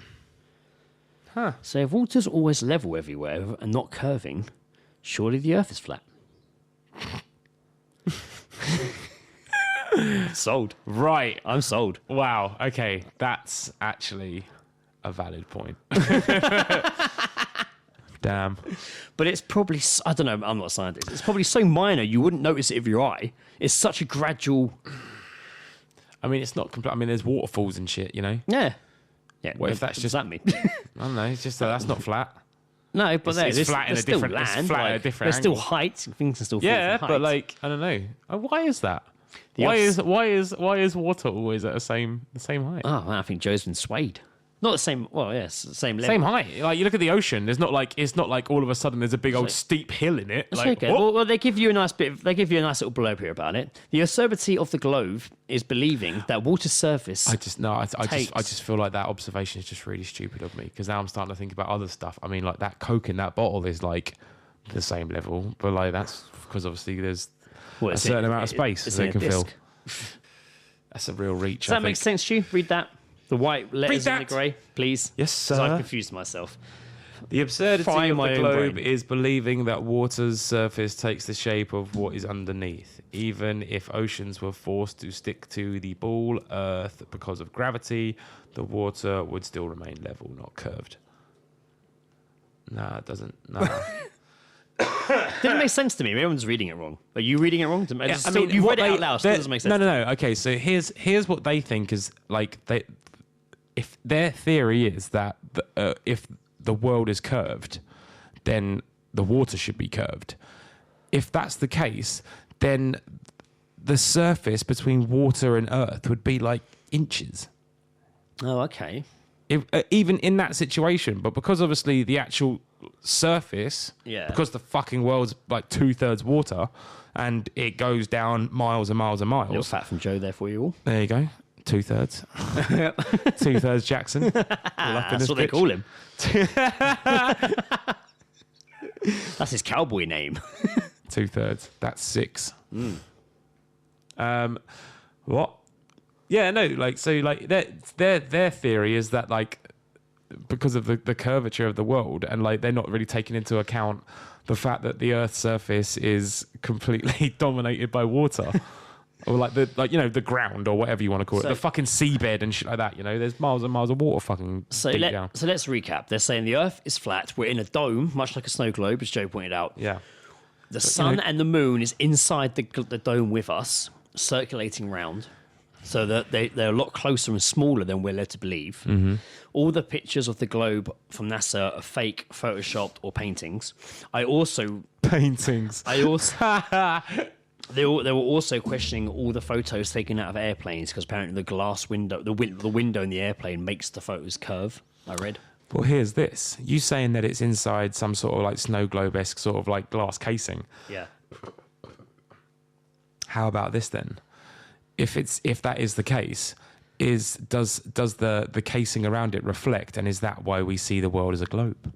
Huh. So if water's always level everywhere and not curving, surely the Earth is flat. Sold. Right. I'm sold. Wow. Okay. That's actually a valid point. Damn. But it's probably, I don't know, I'm not a scientist. It's probably so minor you wouldn't notice it with your eye. It's such a gradual... I mean, it's not complete. I mean, there's waterfalls and shit, you know? Yeah. What if that's does just... that mean? I don't know. It's just that's not flat. No, but It's flat in a different... land. It's flat at a different There's still angle. height. Things can still fall Yeah, from but height. like, I don't know. Why is that? The Why ups- is water always at the same height? Oh, man, I think Joe's been swayed. Not the same... Well, yes, the same level. Same height. Like you look at the ocean. There's not like it's not like all of a sudden there's a big old steep hill in it. That's Like, okay. what? Well, they give you a nice bit. They give you a nice little blurb here about it. The absurdity of the globe is believing that water surface. I just feel like that observation is just really stupid of me because now I'm starting to think about other stuff. I mean, like that Coke in that bottle is like the same level, but like that's because obviously there's What, a is certain it- amount of space it's they in a can fill. disc. That's a real reach. Does that make sense to you? Read that. The white letters in the that. grey, please. Yes, 'Cause I've sir. confused myself. The absurdity Fry of my the own globe brain. is believing that water's surface takes the shape of what is underneath. Even if oceans were forced to stick to the ball Earth because of gravity, the water would still remain level, not curved. Nah, it doesn't. Nah. Didn't make sense to me. Everyone's reading it wrong. Are you reading it wrong? Yeah, You read it out loud. So it doesn't make sense. No. Okay, so here's what they think is like if their theory is that if the world is curved, then the water should be curved. If that's the case, then the surface between water and Earth would be like inches. Oh, okay. Even in that situation, but because obviously the actual surface, Yeah. because the fucking world's like 2/3 water, and it goes down miles and miles and Little miles. fat from Joe there for you all. There you go, 2/3, 2/3 Jackson. All up in That's this what they bitch. call him. That's his cowboy name. 2/3. That's 6. What? Yeah, no, like so, like their theory is that like because of the curvature of the world, and like they're not really taking into account the fact that the Earth's surface is completely dominated by water, or like the ground or whatever you want to call it, So- the fucking seabed and shit like that. You know, there's miles and miles of water fucking So, deep down. so let's recap. They're saying the Earth is flat. We're in a dome, much like a snow globe, as Joe pointed out. Yeah, The sun and the moon is inside the dome with us, circulating round, so that they're a lot closer and smaller than we're led to believe. Mm-hmm. All the pictures of the globe from NASA are fake, photoshopped, or paintings. I also paintings. they were also questioning all the photos taken out of airplanes because apparently the glass window, the window in the airplane makes the photos curve. I read. Well, here's this. You saying that it's inside some sort of like snow globe-esque sort of like glass casing. Yeah. How about this then? If that is the case, does the casing around it reflect, and is that why we see the world as a globe?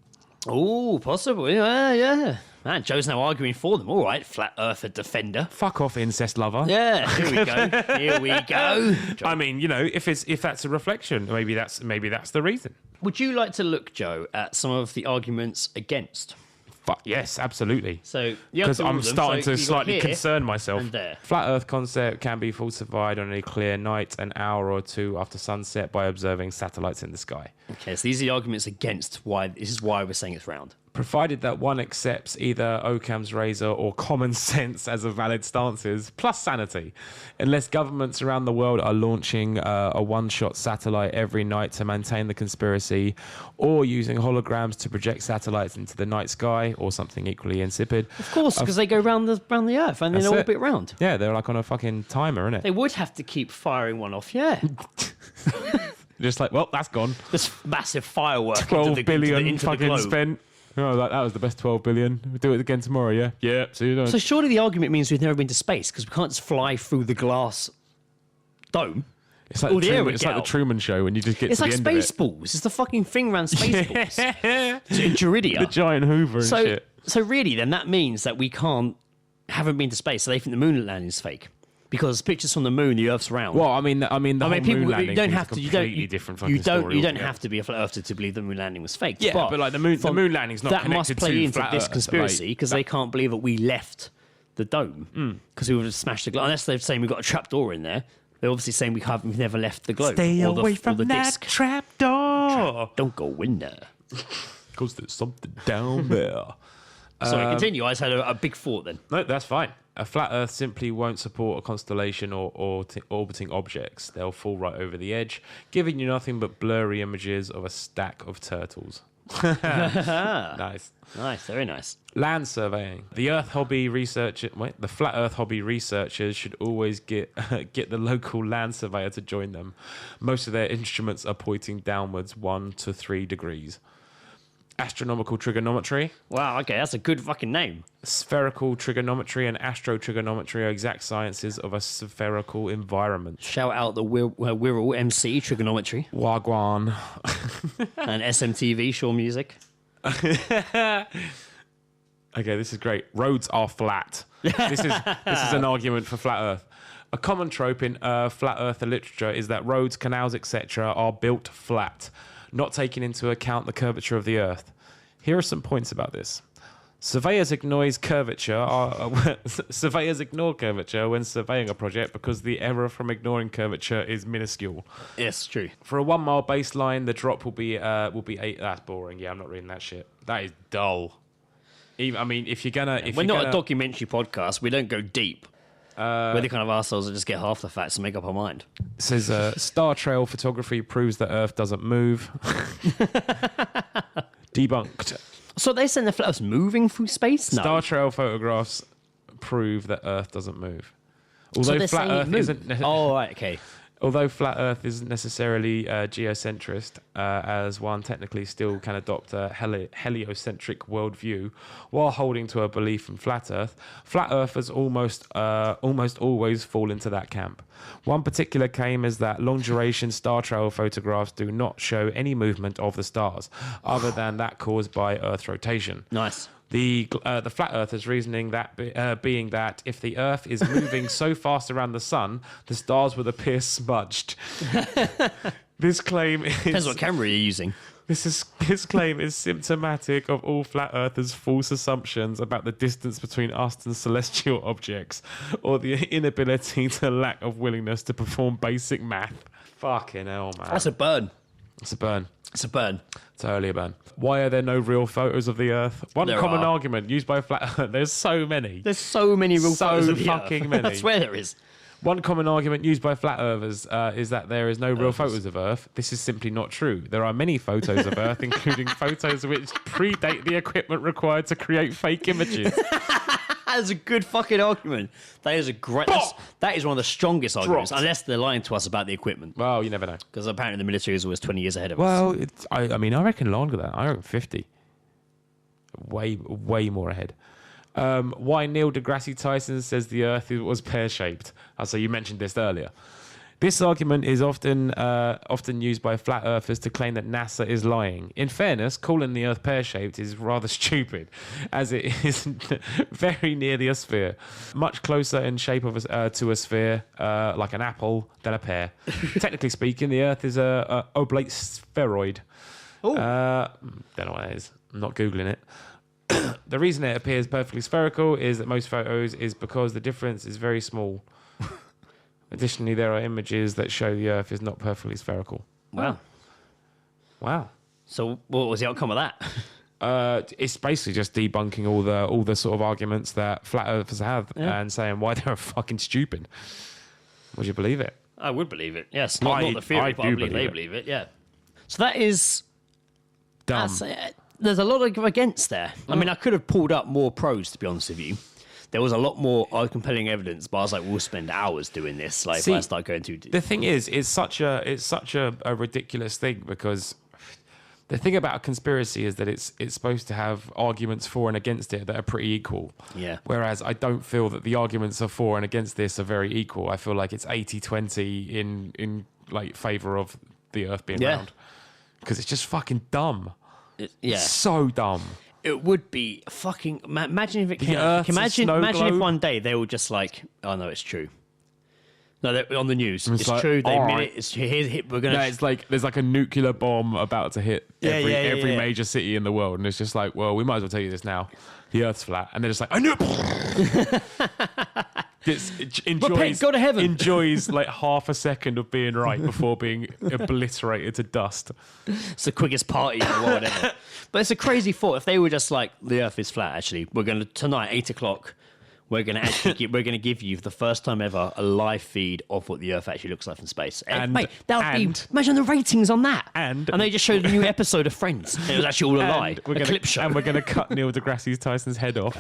Oh, possibly. Yeah. Man, Joe's now arguing for them. All right, flat earther defender. Fuck off, incest lover. Yeah, here we go. Here we go. I mean, you know, if that's a reflection, maybe that's the reason. Would you like to look, Joe, at some of the arguments against? Fuck yes, absolutely. So you have Because to rule I'm them. starting So to you got slightly here concern myself. and there. Flat Earth concept can be falsified on a clear night, an hour or two after sunset, by observing satellites in the sky. Okay, so these are the arguments against why. This is why we're saying it's round. Provided that one accepts either Occam's razor or common sense as a valid stances, plus sanity. Unless governments around the world are launching a one-shot satellite every night to maintain the conspiracy, or using holograms to project satellites into the night sky, or something equally insipid. Of course, because they go round the Earth and That's then it. orbit round. Yeah, they're like on a fucking timer, innit? They would have to keep firing one off. Yeah, Just like, well, that's gone. this massive firework. 12 billion into the fucking globe. spent. Oh, that was the best 12 billion. We'll do it again tomorrow, yeah? Yeah, see you doing. So surely the argument means we've never been to space because we can't just fly through the glass dome. It's like, the Truman Show when you just get It's to like the end Spaceballs. It's the fucking thing around Spaceballs. Geridia. the giant Hoover and shit. So really, then that means that we haven't been to space. So they think the moon landing is fake because pictures from the moon, the Earth's round. Well, I mean, the whole moon landing you don't is have a to. completely different fucking story. You don't have to be a flat earther to believe the moon landing was fake. Yeah, but like the moon landing's not that connected must play to into flat this Earth, conspiracy because they can't believe that we left the dome because we would have smashed the globe. Unless they're saying we've got a trapdoor in there. They're obviously saying we've never left the globe. Stay or away the, from or the that disc. trapdoor. Don't go in there. Because there's something down there. Sorry, continue. I just had a big thought then. No, that's fine. A flat Earth simply won't support a constellation or orbiting objects. They'll fall right over the edge, giving you nothing but blurry images of a stack of turtles. Nice. Nice, very nice. Land surveying. The flat Earth hobby researchers should always get the local land surveyor to join them. Most of their instruments are pointing downwards 1 to 3 degrees. Astronomical trigonometry. Wow, okay, that's a good fucking name. Spherical trigonometry and astrotrigonometry are exact sciences of a spherical environment. Shout out the Wirral MC Trigonometry Wagwan. and SMTV Shaw Music. Okay, this is great. Roads are flat. This is an argument for flat Earth. A common trope in flat Earther literature is that roads, canals, etc. are built flat, not taking into account the curvature of the Earth. Here are some points about this. Surveyors ignore curvature when surveying a project because the error from ignoring curvature is minuscule. Yes, true. For a 1 mile baseline, the drop will be 8. That's boring. Yeah, I'm not reading that shit. That is dull. If you're gonna, We're not a documentary podcast. We don't go deep. We're the kind of assholes that just get half the facts and make up our mind. It says star trail photography proves that Earth doesn't move. Debunked. So they're saying the flat Earth's moving through space? No. Star trail photographs prove that Earth doesn't move. Although they're flat saying it Earth moves. isn't. Oh, right, okay. Although flat Earth isn't necessarily geocentrist, as one technically still can adopt a heliocentric worldview while holding to a belief in flat Earthers almost always fall into that camp. One particular claim is that long-duration star trail photographs do not show any movement of the stars, other than that caused by Earth's rotation. Nice. The flat earthers' reasoning being that if the Earth is moving so fast around the sun, the stars would appear smudged. This claim Depends what camera you're using. This claim is symptomatic of all flat earthers' false assumptions about the distance between us and celestial objects, or the inability to lack of willingness to perform basic math. Fucking hell, man. That's a burn. It's a burn. It's a burn. Totally a burn. Why are there no real photos of the Earth? One There common are. argument used by flat Earth. There's so many. There's so many real So photos of the fucking Earth. many. I swear there is. One common argument used by flat earthers is that there is no real photos of Earth. This is simply not true. There are many photos of Earth, including photos which predate the equipment required to create fake images. That is a good fucking argument. That is a great. That is one of the strongest arguments, unless they're lying to us about the equipment. Well, you never know. Because apparently the military is always 20 years ahead of us. Well, I reckon longer than that. I reckon 50. Way more ahead. Why Neil deGrasse Tyson says the Earth was pear-shaped. So you mentioned this earlier. This argument is often used by flat earthers to claim that NASA is lying. In fairness, calling the Earth pear-shaped is rather stupid, as it is very near the sphere, much closer in shape of to a sphere, like an apple, than a pear. Technically speaking, the Earth is a oblate spheroid. Don't know what that is. I'm not Googling it. The reason it appears perfectly spherical is that most photos is because the difference is very small. Additionally, there are images that show the Earth is not perfectly spherical. Wow. So what was the outcome of that? It's basically just debunking all the sort of arguments that flat earthers have and saying why they're fucking stupid. Would you believe it? I would believe it. Yes, not the theory, but I believe they believe it. Yeah. So that is Dumb. There's a lot of against there. I mean, I could have pulled up more pros, to be honest with you. There was a lot more compelling evidence, but I was like, we'll spend hours doing this. Like, if I start going too deep. The thing is, it's such a ridiculous thing because The thing about a conspiracy is that it's supposed to have arguments for and against it that are pretty equal. Yeah. Whereas I don't feel that the arguments are for and against this are very equal. I feel like it's 80-20 in like favour of the Earth being round. Because it's just fucking dumb. It's so dumb. It would be fucking... Imagine if it came Earth's a Imagine snow if globe. one day they were just like, oh, no, it's true. No, they're on the news. It's like, true. They all admit right. it. It's here. We're gonna. No, it's like there's like a nuclear bomb about to hit every yeah. major city in the world, and it's just like, well, we might as well tell you this now. The Earth's flat, and they're just like, I knew it. Repent, go to heaven. Enjoys like half a second of being right before being obliterated to dust. It's the quickest party in the world ever. But it's a crazy thought. If they were just like, the Earth is flat. Actually, we're gonna tonight 8:00. We're gonna give you for the first time ever a live feed of what the Earth actually looks like from space. And mate, that would be imagine the ratings on that. And they just showed a new episode of Friends. It was actually all a lie. A clip show. And we're gonna cut Neil deGrasse Tyson's head off.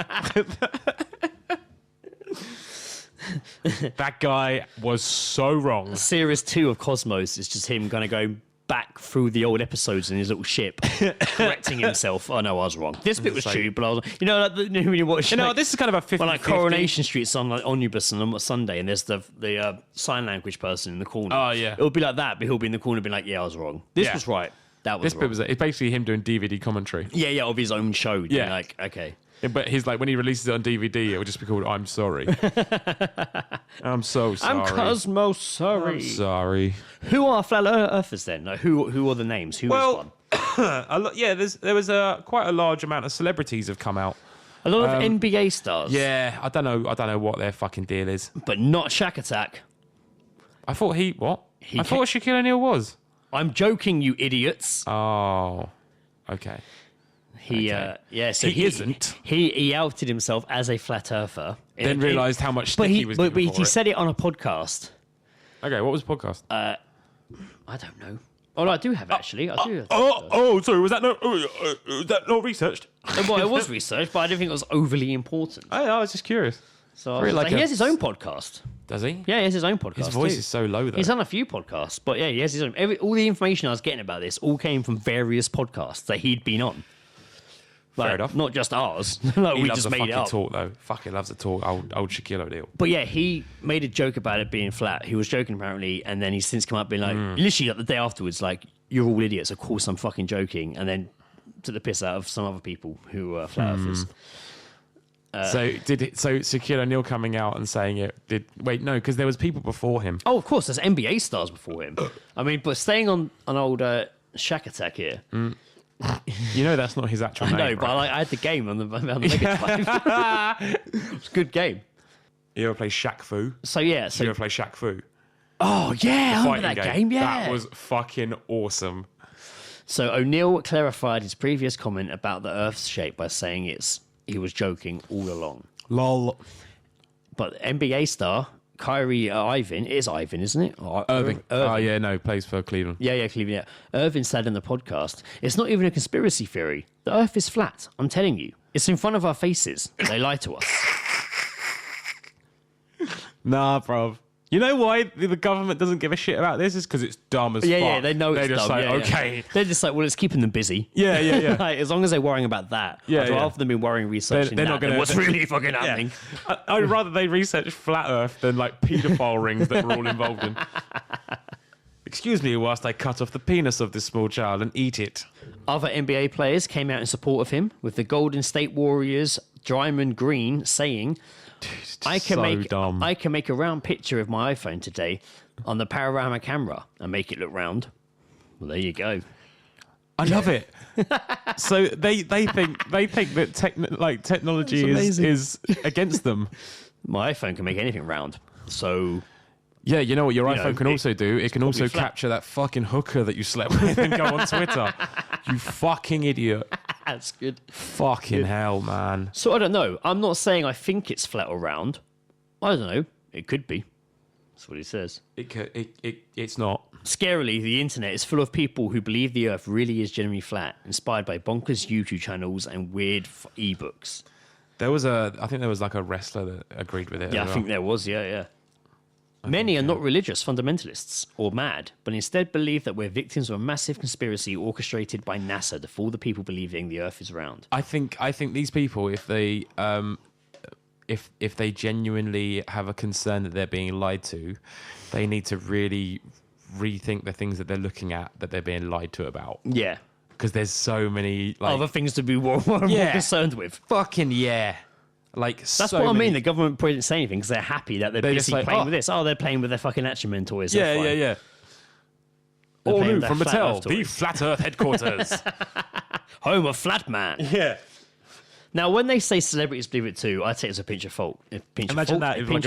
That guy was so wrong. Series 2 of Cosmos is just him gonna go back through the old episodes in his little ship, correcting himself. Oh no, I was wrong. This bit was true, but I was, like when you watch, this is kind of a 50-50. Well, like Coronation Street's on like Omnibus on Sunday, and there's the sign language person in the corner. Oh yeah, it'll be like that, but he'll be in the corner, being like, "Yeah, I was wrong. This was right. That was this wrong." bit was it's basically him doing DVD commentary. Yeah, of his own show. Yeah, like okay. Yeah, but he's like when he releases it on DVD, it will just be called "I'm sorry." I'm so sorry. I'm Cosmo sorry. I'm sorry. Who are flat earthers then? Like, who are the names? Who was one? There was quite a large amount of celebrities have come out. A lot of NBA stars. Yeah, I don't know what their fucking deal is. But not Shaq Attack. I thought I thought Shaquille O'Neal was. I'm joking, you idiots. Oh, okay. So he isn't. He outed himself as a flat earther. Then realised how much stick he was But given for he it. said it on a podcast. Okay, what was the podcast? I don't know. Oh, no, I do have actually. I do. Sorry. Was that not researched? Well, it was researched, but I didn't think it was overly important. I was just curious. So he has his own podcast. Does he? Yeah, he has his own podcast. His voice too. is so low though. He's on a few podcasts, but yeah, he has his own. All the information I was getting about this all came from various podcasts that he'd been on. Fair enough. Not just ours. He we loves just a made it fucking up. talk though. Fucking loves to talk. Old Shaquille O'Neal. But yeah, he made a joke about it being flat. He was joking apparently, and then he's since come up being like, literally like the day afterwards, like, you're all idiots. Of course, I'm fucking joking, and then took the piss out of some other people who were flat earthers. So Shaquille O'Neal coming out and saying it did. Wait, no, because there was people before him. Oh, of course, there's NBA stars before him. I mean, but staying on an old Shaq Attack here. You know that's not his actual name. No, but I had the game on the Mega Drive. It's a good game. You ever play Shaq Fu? So yeah, You ever play Shaq Fu? oh yeah, I remember Fighting that game. Yeah, That was fucking awesome. So O'Neill clarified his previous comment about the Earth's shape by saying he was joking all along. Lol. But NBA star Kyrie Irving, it is Ivan, isn't it? Irving. Oh yeah, no, plays for Cleveland. Yeah, Cleveland. Yeah. Irving said in the podcast, "It's not even a conspiracy theory. The Earth is flat. I'm telling you, it's in front of our faces. They lie to us." Nah, bruv. You know why the government doesn't give a shit about this? Is because it's dumb as fuck. Yeah, they know They're it's just dumb. like, yeah, okay. Yeah. They're just like, well, it's keeping them busy. Yeah. Like, as long as they're worrying about that. Yeah, I'd yeah. rather them be worrying researching They're not than gonna- what's really fucking happening. I'd rather they research flat Earth than like paedophile rings that we're all involved in. Excuse me whilst I cut off the penis of this small child and eat it. Other NBA players came out in support of him, with the Golden State Warriors' Draymond Green saying, I can make a round picture of my iPhone today on the panorama camera and make it look round." Well, there you go. I love it. So they think that technology is against them. My iPhone can make anything round. So Yeah, you know what your iPhone can it- also do? It can also flat. capture that fucking hooker that you slept with and go on Twitter. You fucking idiot. that's good. Fucking hell, man. So I don't know. I'm not saying I think it's flat or round. I don't know. It could be. That's what he says. It's not. Scarily, the internet is full of people who believe the Earth really is generally flat, inspired by bonkers YouTube channels and weird ebooks. I think there was like a wrestler that agreed with it. Yeah, as I well. think there was. Yeah. Many are not religious fundamentalists or mad, but instead believe that we're victims of a massive conspiracy orchestrated by NASA to fool the people believing the Earth is round. I think these people, if they genuinely have a concern that they're being lied to, they need to really rethink the things that they're looking at that they're being lied to about. Yeah. Because there's so many other things to be more concerned with. Fucking yeah. Like that's what I mean. The government didn't say anything because they're happy that they're busy like, playing with this. Oh, they're playing with their fucking action toys. Yeah. They're All playing new with from their Flat Mattel, Earth the toys. Flat Earth headquarters. Home of Flat Man. Yeah. Now, when they say celebrities believe it too, I take it as a pinch of fault. Imagine that if like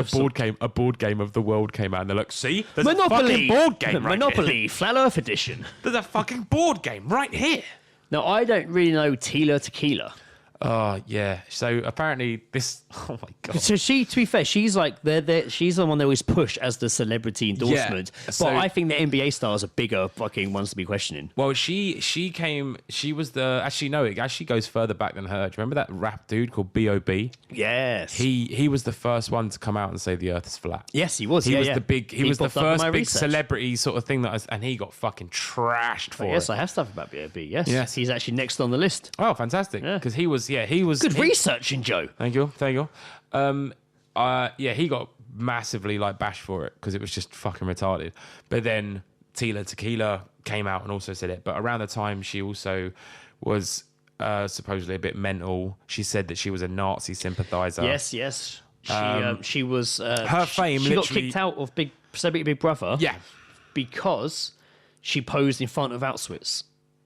a board game of the world came out and they're like, see, there's Monopoly a fucking board game right Monopoly here. Flat Earth Edition. There's a fucking board game right here. Now, I don't really know Tila Tequila. Oh yeah. So apparently this. Oh my god. So she, to be fair, she's like she's the one they always push as the celebrity endorsement. Yeah, so- but I think the NBA stars are bigger fucking ones to be questioning. Well, she was the actually no, it actually goes further back than her. Do you remember that rap dude called B.O.B.? Yes. He was the first one to come out and say the Earth is flat. Yes, he was. He yeah, was yeah. the big. He was the popped up in first my big research. celebrity sort of thing and he got fucking trashed for Yes, it. I have stuff about B.O.B. Yes. Yes. He's actually next on the list. Oh, fantastic! Because he was Good researching, Joe. Thank you. He got massively like bashed for it because it was just fucking retarded. But then Tila Tequila came out and also said it. But around the time she also was supposedly a bit mental. She said that she was a Nazi sympathizer. Yes. She was. Her fame She got literally- kicked out of Celebrity Big Brother. Yeah. Because she posed in front of Auschwitz.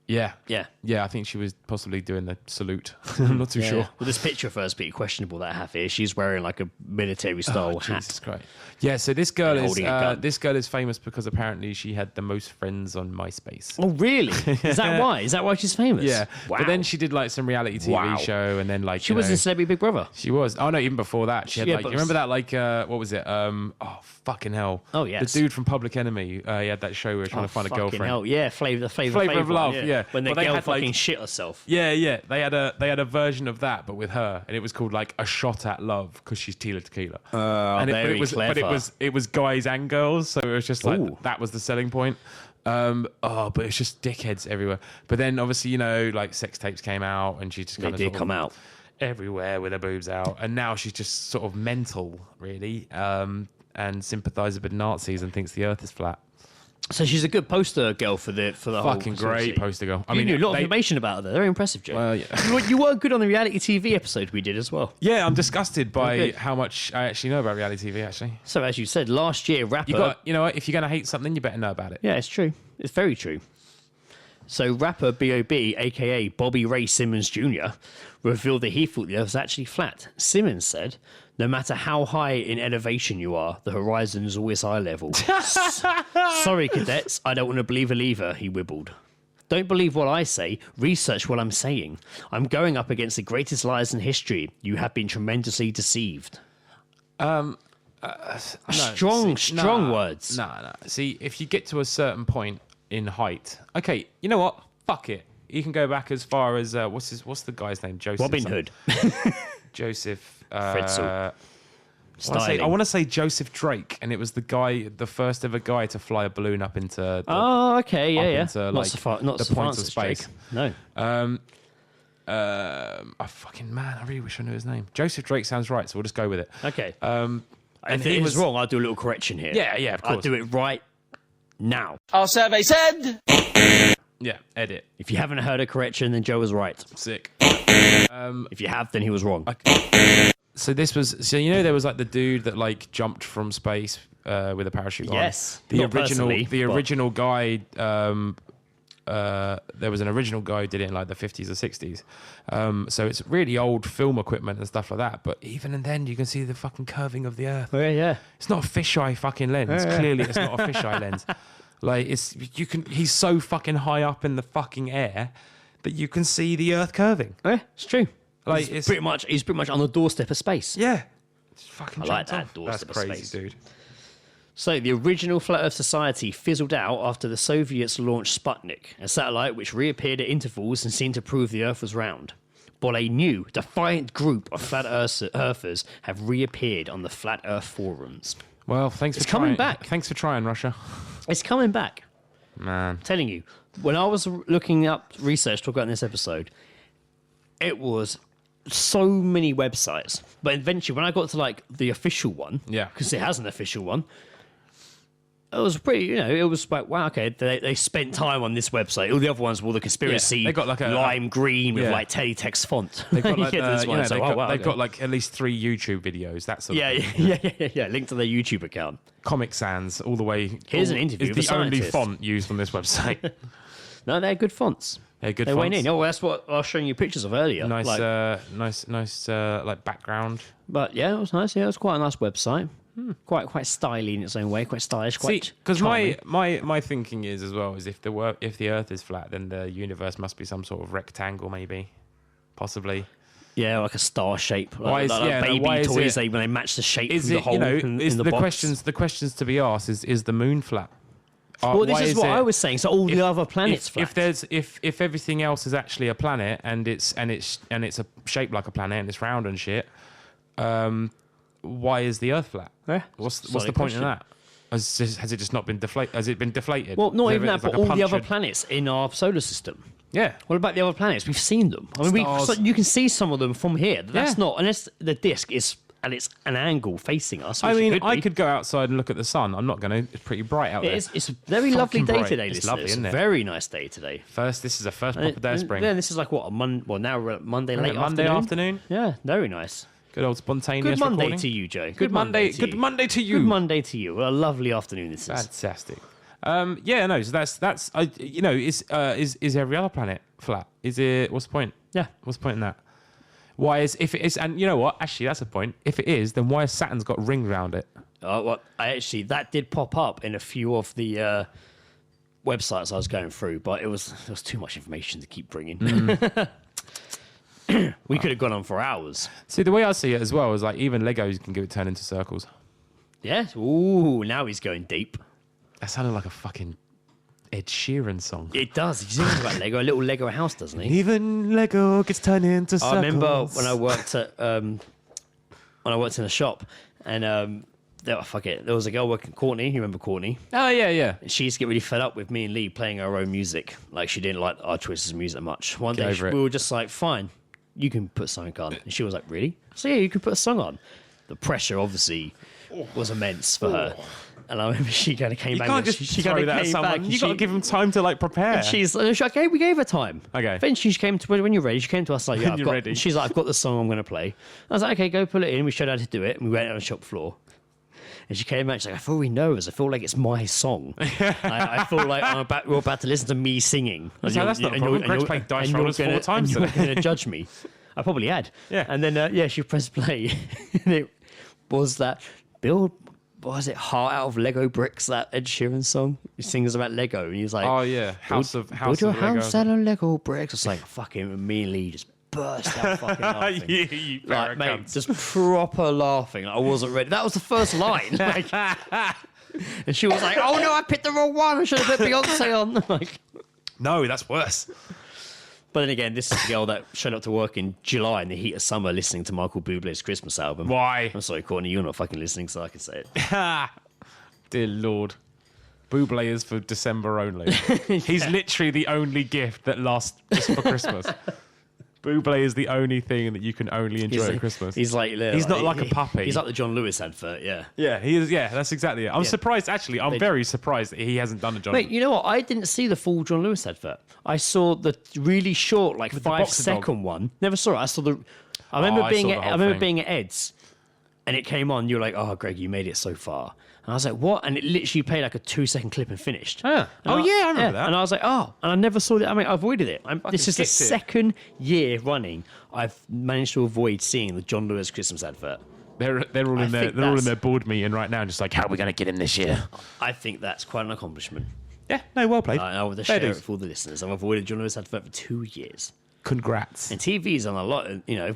Yeah. Yeah. Yeah, I think she was possibly doing the salute. I'm not too sure. Well, this picture of her is pretty questionable that I have here. She's wearing like a military style hat. Jesus Christ. Yeah, so this girl And is holding a gun. this girl is famous because apparently she had the most friends on MySpace. Oh, really? Is that why? Is that why she's famous? Yeah. Wow. But then she did like some reality TV show and then like She was in Celebrity Big Brother. She was. Oh no, even before that, she had Yeah, like. but- You remember that like what was it? Oh fucking hell! Oh, yes. The dude from Public Enemy. He had that show where he was trying to find a Fucking girlfriend. hell. Yeah, Flavor of Love, one, yeah. When the Well, they girl had, like- fucking shit herself. Yeah. They had a version of that, but with her, and it was called like A Shot at Love because she's Tila Tequila. Very clever. It was guys and girls, so it was just like Ooh. that was the selling point. But it's just dickheads everywhere. But then obviously like sex tapes came out, and she just They kind of did come out. everywhere with her boobs out, and now she's just sort of mental, really, and sympathises with Nazis and thinks the Earth is flat. So she's a good poster girl for the whole Fucking great conspiracy. poster girl. You knew a lot of information about her. Very impressive, Joe. Well, yeah. You were good on the reality TV episode we did as well. Yeah, I'm disgusted by good. how much I actually know about reality TV. Actually, So as you said, last year rapper. you know what? If you're gonna hate something, you better know about it. Yeah, it's true. It's very true. So rapper B.O.B., a.k.a. Bobby Ray Simmons Jr., revealed that he thought the Earth was actually flat. Simmons said, no matter how high in elevation you are, the horizon is always eye level. Sorry, cadets, I don't want to believe a lever, he wibbled. Don't believe what I say, research what I'm saying. I'm going up against the greatest liars in history. You have been tremendously deceived. Strong words. No. See, if you get to a certain point in height, okay, you know what? Fuck it. You can go back as far as what's the guy's name? Joseph. Robin something. Hood. Joseph. Fretzel. I want to say Joseph Drake, and it was the first ever guy to fly a balloon up into. Oh, okay, yeah. into, Not like, so far, not the so points of Francis space. Drake. No. Fucking man, I really wish I knew his name. Joseph Drake sounds right, so we'll just go with it. Okay. And if he it was was wrong, I'll do a little correction here. Yeah, of course. I'll do it right now. Our survey said. Yeah, edit. If you haven't heard a correction, then Joe was right. Sick. If you have, then he was wrong. So there was like the dude that like jumped from space with a parachute on. Yes. The Not original personally, but- original guy there was an original guy who did it in like the 50s or 60s. So it's really old film equipment and stuff like that, but even then you can see the fucking curving of the earth. Oh, yeah. It's not a fisheye fucking lens. Clearly it's not a fisheye lens. Like he's so fucking high up in the fucking air that you can see the earth curving. Yeah, it's true. Like He's pretty much on the doorstep of space. Yeah. It's fucking I like jumped that off. doorstep That's of crazy, space. dude. So the original Flat Earth Society fizzled out after the Soviets launched Sputnik, a satellite which reappeared at intervals and seemed to prove the Earth was round. But a new, defiant group of flat earthers have reappeared on the Flat Earth forums. Well, thanks for coming trying. back. Thanks for trying, Russia. It's coming back. Man. I'm telling you, when I was looking up research to talk about in this episode, it was so many websites. But eventually, when I got to like the official one, because it has an official one, it was pretty, it was like, wow, okay, they spent time on this website. All the other ones were the conspiracy, they got like a lime green with like teletext font. They've got like, they've got like at least 3 YouTube videos. That sort of thing. Yeah. Link to their YouTube account. Comic Sans all the way. Here's an interview. Is the only font used on this website. No, they're good fonts. They're good. They fonts. went in. Oh, that's what I was showing you pictures of earlier. Nice, nice, like background. But yeah, it was nice. Yeah, it was quite a nice website. Quite stylish in its own way. Quite stylish. Quite. Because my thinking is as well is if the Earth is flat, then the universe must be some sort of rectangle, maybe, possibly. Yeah, like a star shape. Why is baby why toys? is it, When they match the shape is from the it, hole in the box. The questions to be asked is the moon flat? Well, this is what I was saying. So all the other planets flat. If everything else is actually a planet and it's a shape like a planet and it's round and shit, why is the Earth flat? Yeah, what's the point in that? Has it just not been deflated? Has it been deflated? Well, not even that, but all the other planets in our solar system. Yeah. What about the other planets? We've seen them. I mean, you can see some of them from here. That's not unless the disk is. And it's an angle facing us. I mean, I could go outside and look at the sun. I'm not going to. It's pretty bright out there. It's a very lovely day today. It's lovely, isn't it? Very nice day today. This is the first proper day of spring. Yeah, this is like what a Monday. Well, now we're at Monday late Monday afternoon. Yeah, very nice. Good old spontaneous. Good Monday recording. to you, Joe. Good Monday. Good Monday to you. Good Monday to you. What a lovely afternoon this is. Fantastic. So that's is every other planet flat? Is it? What's the point? Yeah. What's the point in that? Why is if it is? And you know what? Actually, that's the point. If it is, then why has Saturn's got rings around it? That did pop up in a few of the websites I was going through, but there was too much information to keep bringing. We could have gone on for hours. See, the way I see it as well is like even Legos can turn into circles. Yes. Ooh, now he's going deep. That sounded like a fucking Ed Sheeran song. It does. He sings about Lego, a little Lego house, doesn't he? Even Lego gets turned into circles. I remember when I worked at in a shop, and there was a girl working, Courtney. You remember Courtney? Oh yeah. She used to get really fed up with me and Lee playing our own music. Like she didn't like our choices of music much. One day we were just like, fine, you can put something on, and she was like, really? So yeah, you can put a song on. The pressure obviously was immense for her. And I remember she kind of came back. You can't just throw that at someone. You got to give them time to like prepare. And she's like, okay, we gave her time. Okay. Eventually, she came to when you're ready. She came to us like, yeah, ready. She's like, I've got the song I'm going to play. I was like, okay, go pull it in. We showed her how to do it, and we went on the shop floor. And she came back. She's like, I feel really nervous. I feel like it's my song. I feel like we're about to listen to me singing. That's not a problem. Greg's played Dice Rollers 4 times today. You're going to judge me. I probably had. Yeah. And then she pressed play, and it was that Bill. What was it? Heart Out of Lego Bricks, that Ed Sheeran song. He sings about Lego, and he's like, "Oh yeah, build your house out of Lego bricks." It's like fucking me and Lee just burst out fucking laughing. you like, mate, just proper laughing. I wasn't ready. That was the first line. Like, and she was like, "Oh no, I picked the wrong one. I should have put Beyonce on." Like, no, that's worse. But then again, this is the girl that showed up to work in July in the heat of summer listening to Michael Bublé's Christmas album. Why? I'm sorry, Courtney, you're not fucking listening, so I can say it. Dear Lord. Bublé is for December only. He's literally the only gift that lasts just for Christmas. Bublé is the only thing that you can only enjoy at Christmas. He's like, he's not like a puppy. He's like the John Lewis advert, yeah. Yeah, he is. Yeah, that's exactly it. I'm surprised, actually. I'm very surprised that he hasn't done a John. Wait, you know what? I didn't see the full John Lewis advert. I saw the really short, like with 5-second one. Never saw it. I saw the. I remember being at Ed's, and it came on. You're like, "Oh, Greg, you made it so far." And I was like, "What?" And it literally played like a 2-second clip and finished. Oh, I remember that. And I was like, "Oh," and I never saw that. I mean, I avoided it. This is the second year running I've managed to avoid seeing the John Lewis Christmas advert. They're all in their board meeting right now, just like, how are we going to get him this year? I think that's quite an accomplishment. Yeah, no, well played. I will share it for all the listeners. I've avoided John Lewis advert for 2 years. Congrats. And TV's on a lot,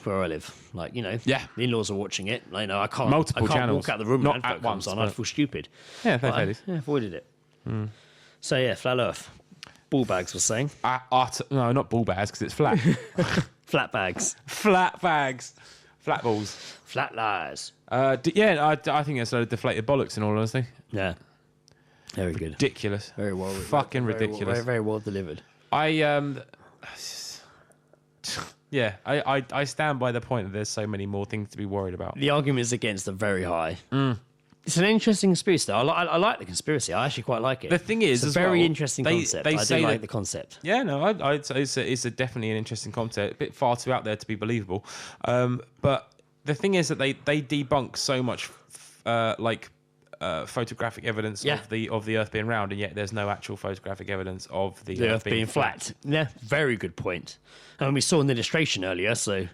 where I live. Like, the in-laws are watching it. I can't. Multiple channels. Walk out the room Not and advert at once, comes on. I'd feel stupid. Yeah, fair ladies. I avoided it. So yeah, flat Earth. Ball bags was saying. No, not ball bags because it's flat. Flat bags. Flat bags. Flat balls. Flat lies. I think it's a deflated bollocks, in all honesty. Yeah. Very good. Ridiculous. Very well. Fucking ridiculous. Very well delivered. I stand by the point that there's so many more things to be worried about. The arguments against are very high. It's an interesting conspiracy. I like the conspiracy. I actually quite like it. The thing is, it's a very interesting concept. I do like the concept. Yeah, no, I'd say it's definitely an interesting concept. A bit far too out there to be believable. But the thing is that they debunk so much photographic evidence of the Earth being round, and yet there's no actual photographic evidence of the Earth being flat. Yeah, very good point. And we saw an illustration earlier, so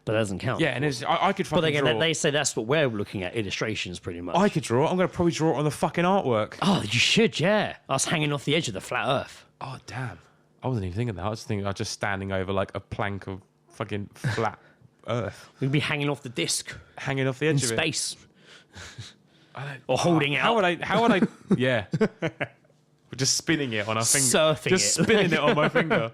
but that doesn't count. Yeah, and I could fucking draw. But they say that's what we're looking at, illustrations, pretty much. I could draw. I'm going to probably draw it on the fucking artwork. Oh, you should, yeah. Us hanging off the edge of the flat Earth. Oh, damn. I wasn't even thinking that. I was thinking I was just standing over like a plank of fucking flat Earth. We'd be hanging off the disc. Hanging off the edge in of space. Or holding out. How would I? Yeah. We're just spinning it on our finger. Surfing just spinning it on my finger.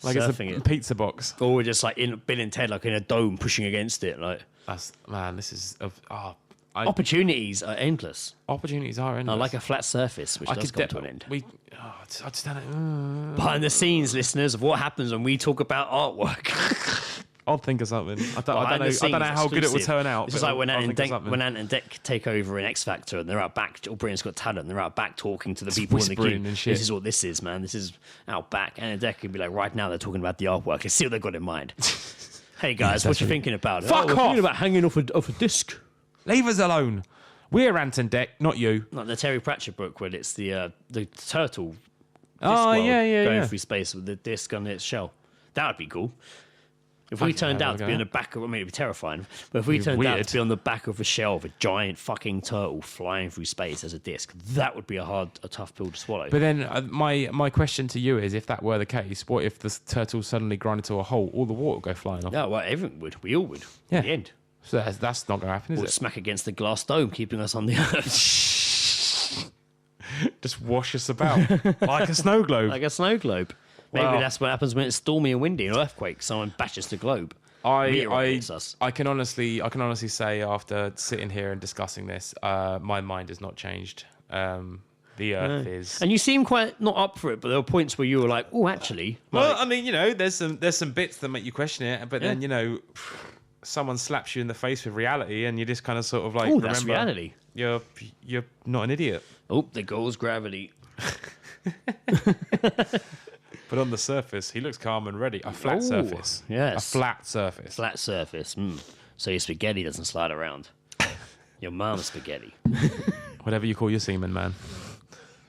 Like Surfing it's a pizza box. Or we're just like in Bill and Ted, like in a dome, pushing against it. Like this is opportunities are endless. Opportunities are endless. I like a flat surface, which does come to an end. I just don't. Behind the scenes, listeners, of what happens when we talk about artwork. I'll think of something. I don't know how good it will turn out. It's just like when Ant and Dec take over in X Factor and they're out back, or Britain's Got Talent, and they're out back talking to the people in the queue. And shit. This is what this is, man. This is out back. Ant and Dec can be like, right now they're talking about the artwork. Let's see what they've got in mind. Hey guys, what you thinking about? Fuck off! Thinking about hanging off a disc. Leave us alone. We're Ant and Dec, not you. Like the Terry Pratchett book where it's the turtle. Going through space with the disc on its shell. That would be cool. If we turned out to be on the back of, it'd be terrifying. But if we turned out to be on the back of a shell of a giant fucking turtle flying through space as a disc, that would be a tough pill to swallow. But then my question to you is, if that were the case, what if the turtle suddenly grind into a hole? All the water would go flying off. Yeah, well, everyone would. We all would. Yeah. In the end. So that's not going to happen, is Or it? smack against the glass dome, keeping us on the Earth. Just wash us about like a snow globe. Like a snow globe. Maybe that's what happens when it's stormy and windy, an earthquake. Someone bashes the globe. I can honestly say, after sitting here and discussing this, my mind has not changed. The Earth is, and you seem quite not up for it. But there were points where you were like, "Oh, actually." Well, I mean, there's some bits that make you question it, but then someone slaps you in the face with reality, and you just kind of sort of like, that's reality. You're not an idiot. Oh, there goes gravity. But on the surface, he looks calm and ready. A flat surface. Yes. A flat surface. Flat surface. So your spaghetti doesn't slide around. Your mum's spaghetti. Whatever you call your semen, man.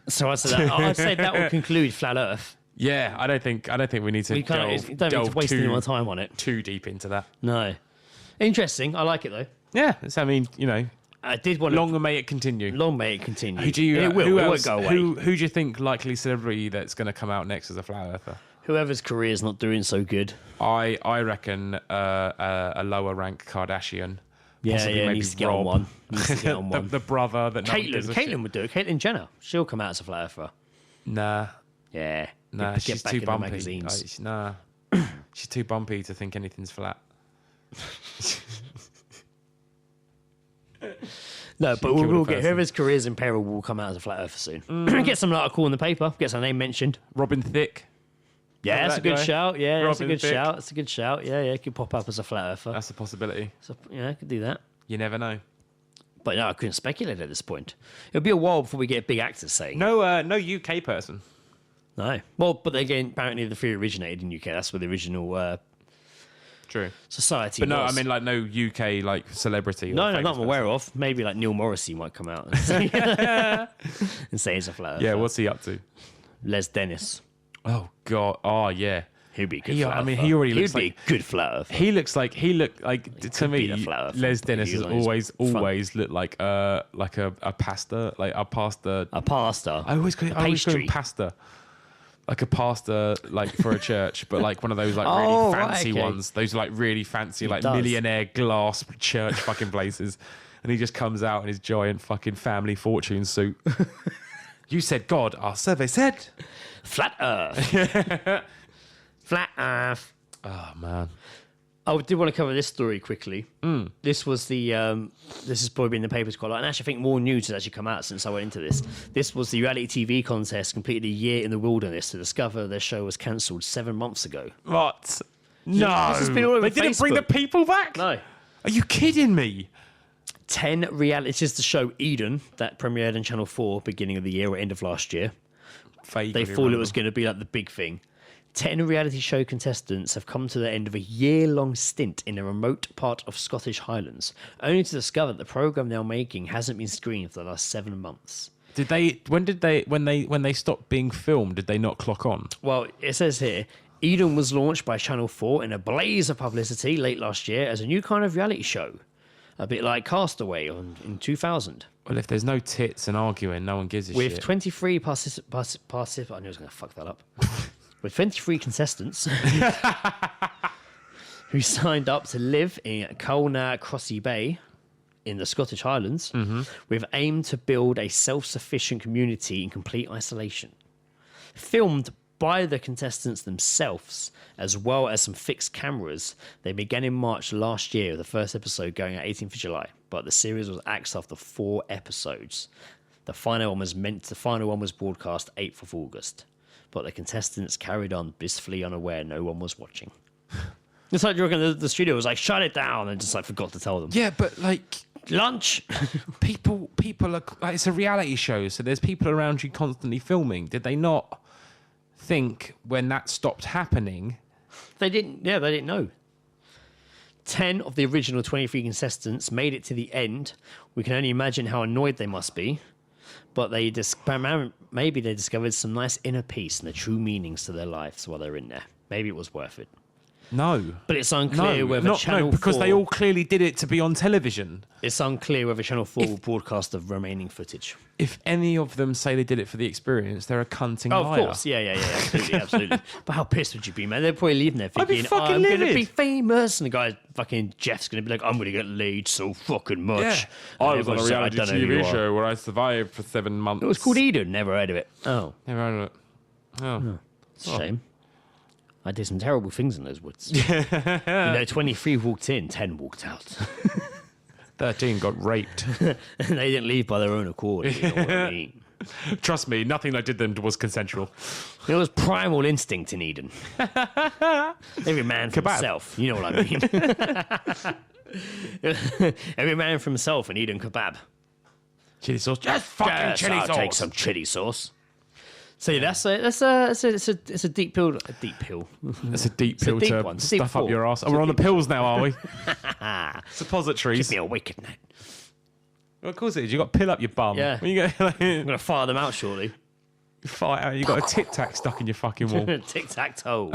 So I'd say that would conclude Flat Earth. Yeah, I don't think we need to don't need to waste any more time on it. Too deep into that. No. Interesting. I like it though. Yeah, I did want long may it continue. Long may it continue. It won't go away. Who do you think likely celebrity that's going to come out next as a flat earther? Whoever's career is not doing so good. I reckon a lower rank Kardashian. Yeah, maybe needs to get on one. The brother that Caitlyn would do it. Caitlyn Jenner. She'll come out as a flat earther. Nah. Yeah. Nah, she's too bumpy. Magazines. She's too bumpy to think anything's flat. No, but we'll get whoever's career's in peril will come out as a flat earther soon. Get some article in the paper. Get some name mentioned. Robin Thicke. Yeah, that's a good shout. Yeah, that's a good Thicke. shout. That's a good shout. Yeah, could pop up as a flat earther. That's a possibility. So, I could do that. You never know. But no, I couldn't speculate at this point. It'll be a while before we get big actors saying. No UK person. No. Well, but again, apparently the theory originated in UK. That's where the original True. society But no, was. I mean like no UK like celebrity. No, not I'm aware of. Maybe like Neil Morrissey might come out and say he's a flat earther. Yeah, what's he up to? Les Dennis. Oh God. Oh yeah. He'd be a good flat earther. I mean, he already looks He'd be a good flat earther. He looked like to me. Les Dennis has always looked like a pasta, like a pasta. A pasta. I always call him pasta. Like a pasta, like for a church, but like one of those like really fancy ones. Those like really fancy, like millionaire glass church fucking places. And he just comes out in his giant fucking family fortune suit. You said God, our survey said Flat Earth. Flat Earth. Oh man. I did want to cover this story quickly. This was the this has probably been in the papers quite a lot, and actually I think more news has actually come out since I went into this. This was the reality TV contest completed a year in the wilderness to discover their show was cancelled 7 months ago. What? No. This has been all over They didn't Facebook. bring the people back? No. Are you kidding me? 10 reality. It's just the show Eden that premiered on Channel 4 beginning of the year or end of last year. They thought it was going to be like the big thing. 10 reality show contestants have come to the end of a year-long stint in a remote part of Scottish Highlands, only to discover that the programme they're making hasn't been screened for the last 7 months. When they stopped being filmed, did they not clock on? Well, it says here, Eden was launched by Channel 4 in a blaze of publicity late last year as a new kind of reality show, a bit like Castaway in 2000. Well, if there's no tits and arguing, no one gives a shit. With 23 I knew I was going to fuck that up. With 23 contestants who signed up to live in Colna Crossy Bay in the Scottish Highlands, with aim to build a self-sufficient community in complete isolation. Filmed by the contestants themselves, as well as some fixed cameras, they began in March last year, with the first episode going out 18th of July. But the series was axed after 4 episodes. The final one was broadcast 8th of August. But the contestants carried on, blissfully unaware no one was watching. It's like you reckon the studio was like, shut it down, and just like forgot to tell them. Yeah, but like lunch. people are like, it's a reality show, so there's people around you constantly filming. Did they not think when that stopped happening? They didn't know. 10 of the original 23 contestants made it to the end. We can only imagine how annoyed they must be. But maybe they discovered some nice inner peace and the true meanings to their lives while they're in there. Maybe it was worth it. No. But it's unclear whether Channel 4... because they all clearly did it to be on television. It's unclear whether Channel 4 will broadcast the remaining footage. If any of them say they did it for the experience, they're a cunting liar. Of course. Yeah. Absolutely. But how pissed would you be, man? They're probably leaving there I'd be thinking, fucking I'm going to livid. be famous. And the guy, fucking Jeff's going to be like, I'm going to get laid so fucking much. Yeah. And I was on a everyone's like, reality I don't know who you TV are. show where I survived for 7 months. It was called Eden. Never heard of it. Oh, Never heard of it. Oh. it's a shame. I did some terrible things in those woods. 23 walked in, 10 walked out. 13 got raped. And they didn't leave by their own accord. You know what I mean? Trust me, nothing I did them was consensual. It was primal instinct in Eden. Every man for himself. You know what I mean? Every man for himself in Eden kebab. Chili sauce. Just fucking chili I'll sauce. take some chili sauce. So yeah, it's a deep pill. A deep pill. It's a deep a pill deep to one. It's a deep stuff up fall. your ass. Oh, we're on the pills now, are we? Suppositories. Keep me awake at night. Well, of course it is. You got to pill up your bum. Yeah. When you go, like, I'm gonna fire them out shortly. fight out, you got a tic tac stuck in your fucking wall. Tic tac toe.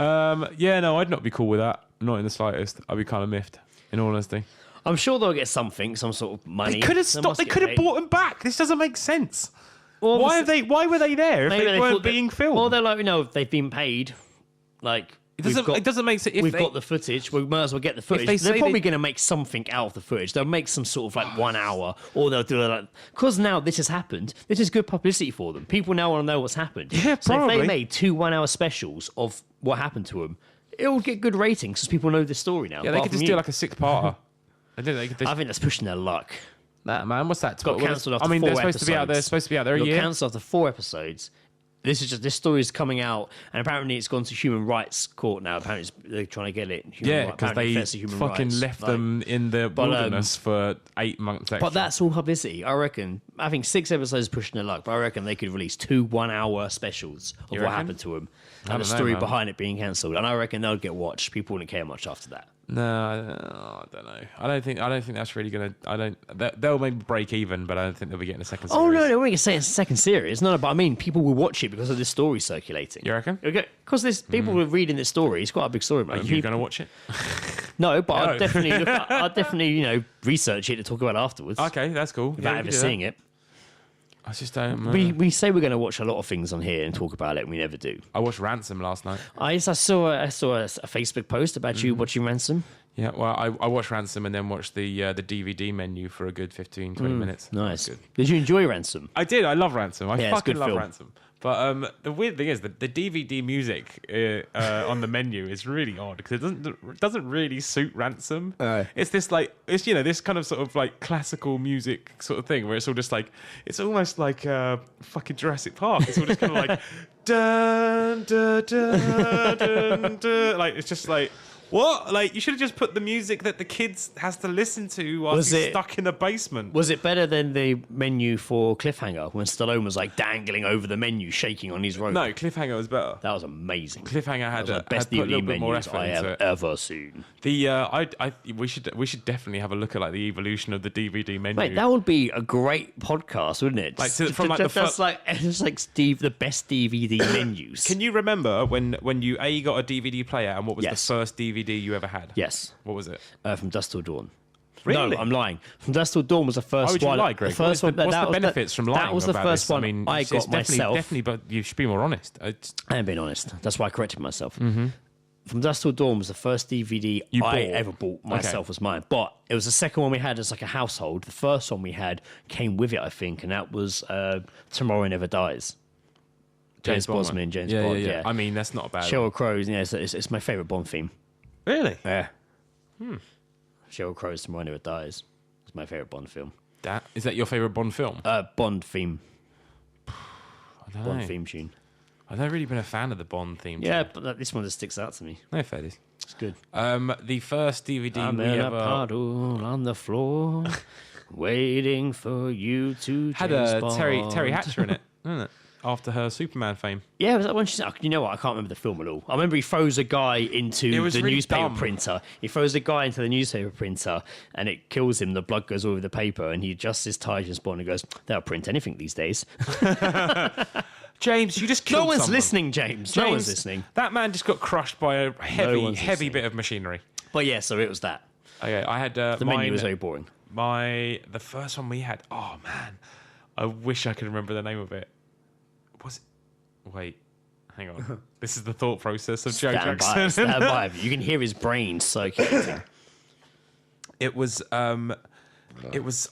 Yeah, no, I'd not be cool with that. Not in the slightest. I'd be kind of miffed, in all honesty. I'm sure they'll get something, some sort of money. They could have stopped. They could have bought them back. This doesn't make sense. Well, Why were they there if maybe they weren't being filmed? Well, they're like, they've been paid. Like it doesn't make sense. We've got the footage. We might as well get the footage. They're probably going to make something out of the footage. They'll make some sort of like 1 hour, or they'll do like because now this has happened. This is good publicity for them. People now want to know what's happened. Yeah, so probably. if they made 2 1-hour specials of what happened to them, it will get good ratings because people know the story now. Yeah, they could just do like a 6-parter. I think that's pushing their luck. Nah, man, what's that? Got cancelled after 4 they're episodes. supposed to be out there. Supposed to be out there a year. Cancelled after 4 episodes. This story is coming out, and apparently it's gone to human rights court now. Apparently they're trying to get it. Because they fucking left them in the wilderness for 8 months extra. But that's all publicity. I reckon. I think 6 episodes is pushing their luck, but I reckon they could release 2 1-hour specials of what happened to them and the story behind it being cancelled. And I reckon they'll get watched. People wouldn't care much after that. No, I don't know. I don't think that's really gonna. They'll maybe break even, but I don't think they'll be getting a second series. Oh no, they won't say it's a second series. No, but I mean, people will watch it because of this story circulating. You reckon? Okay, because there's people were reading this story. It's quite a big story. Are you gonna watch it? No, but I'll definitely research it to talk about it afterwards. Okay, that's cool. Without ever seeing it. I just don't. We say we're going to watch a lot of things on here and talk about it, and we never do. I watched Ransom last night. I saw a Facebook post about you watching Ransom. Yeah, well, I watched Ransom and then watched the DVD menu for a good 15, 20 minutes. Nice. Good. Did you enjoy Ransom? I did. I love Ransom. I Yeah, it's a fucking good love film. Ransom. But the weird thing is that the DVD music on the menu is really odd because it doesn't really suit Ransom. It's this like this kind of sort of like classical music sort of thing where it's all just like it's almost like fucking Jurassic Park. It's all just kind of like dun dun dun dun dun. Like it's just like. What? Like, you should have just put the music that the kids has to listen to while he's stuck in the basement. Was it better than the menu for Cliffhanger when Stallone was like dangling over the menu, shaking on his rope? No, Cliffhanger was better. That was amazing. Cliffhanger had the best put a little DVD bit more menus effort I into have it. ever seen. We should definitely have a look at like the evolution of the DVD menu. Mate, that would be a great podcast, wouldn't it? Like, from like that's like Steve, the best DVD menus. Can you remember when you got a DVD player and what was Yes. the first DVD you ever had? Yes. What was it? From Dusk Till Dawn. Really? No, I'm lying. From Dusk Till Dawn was the first Why would you one. lie, Greg? The first what's one. the benefits from lying? That was the about first this? one I mean, I it's got myself. Definitely, but you should be more honest. I am being honest. That's why I corrected myself. Mm-hmm. From Dusk Till Dawn was the first DVD I ever bought myself as mine. But it was the second one we had as like a household. The first one we had came with it, I think, and that was Tomorrow Never Dies. James Brosnan and James Bond. Yeah. I mean, that's not a bad. Sheryl Crow's. Yeah, it's my favorite Bond theme. Really? Yeah. Sheryl Crow's Tomorrow Never Dies. It's my favorite Bond film. Is that your favorite Bond film? Bond theme. I don't Bond know. theme tune. I've never really been a fan of the Bond theme. Yeah, but this one just sticks out to me. No fair dues. It's good. The first DVD I'm we in a ever puddle on the floor, waiting for you to had James a Bond. Terry Hatcher in it, didn't it? After her Superman fame. Yeah, was that when she's? You know what? I can't remember the film at all. I remember he throws a guy into It was the really newspaper dumb. printer. He throws a guy into the newspaper printer, and it kills him. The blood goes all over the paper, and he adjusts his tie James Bond and goes, "They'll print anything these days." James, you just killed No one's someone. listening, James. No one's listening. That man just got crushed by a heavy one's listening. bit of machinery. But yeah, so it was that. Okay, I had The menu was very boring. the first one we had. Oh man, I wish I could remember the name of it. Was it? Wait, hang on. This is the thought process of Joe Stand by, Jackson. stand by. You can hear his brain circulating. It was.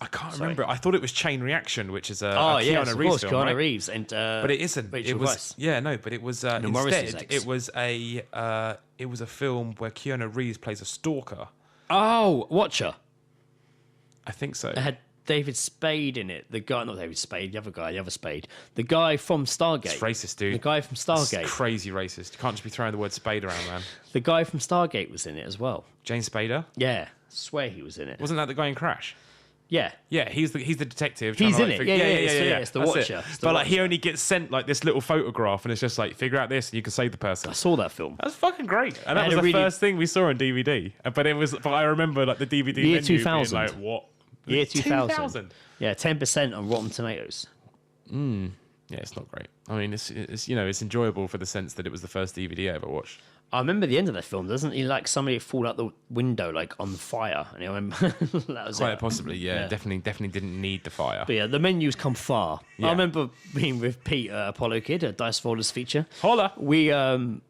I can't remember. I thought it was Chain Reaction, which is a Keanu yes, of Reeves course, film, Keanu right? Reeves, and But it isn't. Rachel It was Weisz. but it was Morris's instead ex. it was a film where Keanu Reeves plays a stalker. Oh, Watcher. I think so. It had David Spade in it. The guy, not David Spade, the other guy, the other Spade. The guy from Stargate. It's racist, dude. The guy from It's Stargate. crazy racist. You can't just be throwing the word spade around, man. The guy from Stargate was in it as well. James Spader? Yeah, swear he was in it. Wasn't that the guy in Crash? Yeah. Yeah, he's the detective. He's trying to, in like, it. Yeah, yeah. it's the That's Watcher. it. It's the But like, he Watcher. only gets sent like this little photograph, and it's just like figure out this, and you can save the person. I saw that film. That's fucking great, and that had was a the really- first thing we saw on DVD. But I remember like the DVD Year menu being 2000. like what? Year 2000. 2000. Yeah, 10% on Rotten Tomatoes. Yeah, it's not great. I mean, it's it's enjoyable for the sense that it was the first DVD I ever watched. I remember the end of the film. Doesn't he like somebody fall out the window like on fire? And I remember that was Quite it. possibly, yeah. Yeah. Definitely didn't need the fire. But yeah, the menu's come far. Yeah. I remember being with Pete Apollo Kid, a Dice Rollers feature. Holla. We went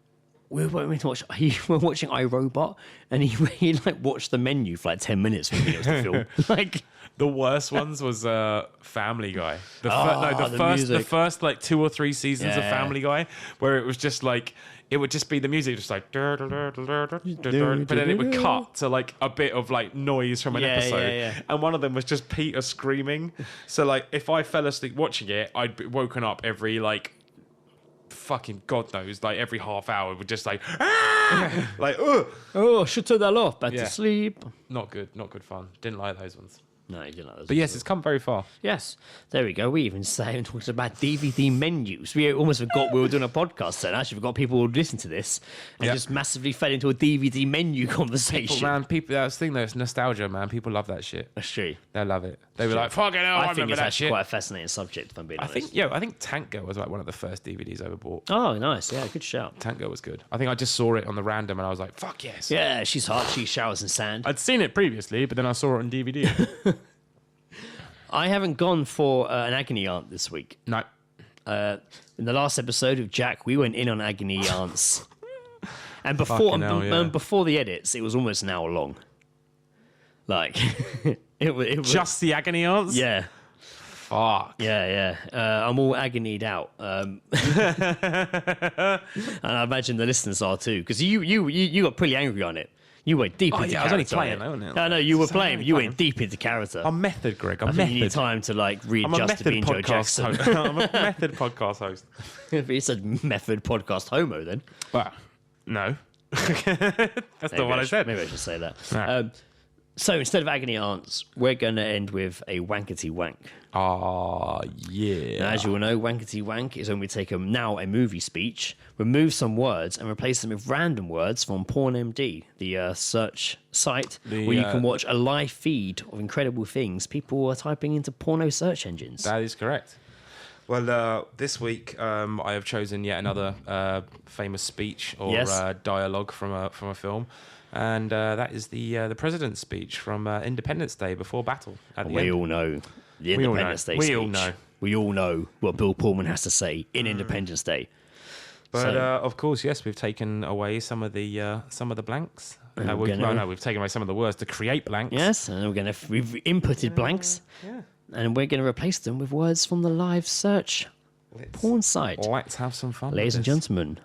to watch. We were watching iRobot, and he like watched the menu for like 10 minutes thinking it was the film. Like The worst ones was Family Guy. The music. first like 2 or 3 seasons of Yeah. Family Guy, where it was just like it would just be the music, just like, but then it would cut to like a bit of like noise from an episode, yeah. and one of them was just Peter screaming. So like, if I fell asleep watching it, I'd be woken up every like fucking God knows, like every half hour, would just like, ah! like, ugh. oh, should turn that off. Back Yeah. to sleep. Not good fun. Didn't like those ones. No, you didn't like those. But yes, it's come very far. Yes, there we go. We even say and talked about DVD menus. We almost forgot we were doing a podcast then. Actually, forgot people would listen to this and Yep. just massively fell into a DVD menu conversation. Man, that's the thing though. It's nostalgia, man. People love that shit. That's true. They love it. They were like, "Fucking hell, I, I think remember it's that actually shit." quite a fascinating subject, if I'm being I honest. think Tank Girl was like one of the first DVDs I ever bought. Oh, nice. Yeah, good shout. Tank Girl was good. I think I just saw it on the random and I was like, "Fuck yes." Yeah, she's hot. She showers in sand. I'd seen it previously, but then I saw it on DVD. I haven't gone for an agony aunt this week. No. In the last episode of Jack, we went in on agony aunts. And before Fucking hell, yeah. before the edits, it was almost an hour long. Like it was Just the agony aunts? yeah. Fuck. Yeah. I'm all agonied out, and I imagine the listeners are too, because you got pretty angry on it. You went deep into yeah, I was only character. playing, on though, it. wasn't it? No, you were So playing. only You playing. went deep into character. I'm method, Greg. I'm I think you need method. time to like I'm a readjust to method being Joe podcast Jackson. host. I'm a method podcast host. It's a method podcast homo then. Well, no. That's not what I said. Maybe I should say that. No. So instead of agony aunts, we're going to end with a wankerty wank. Oh, yeah. Now, as you all know, wankerty wank is when we take a movie speech, remove some words, and replace them with random words from PornMD, the search site where you can watch a live feed of incredible things people are typing into porno search engines. That is correct. Well, this week I have chosen yet another famous speech or dialogue from a film, and that is the president's speech from Independence Day before battle. At the We end. all know the We all Independence know. Day We speech. all know. We all know what Bill Pullman has to say in Independence Day. But of course, yes, we've taken away some of the blanks. We've taken away some of the words to create blanks. Yes, and we've inputted blanks, and we're going to replace them with words from the live search porn site. Let's have some fun. Ladies and with this. gentlemen,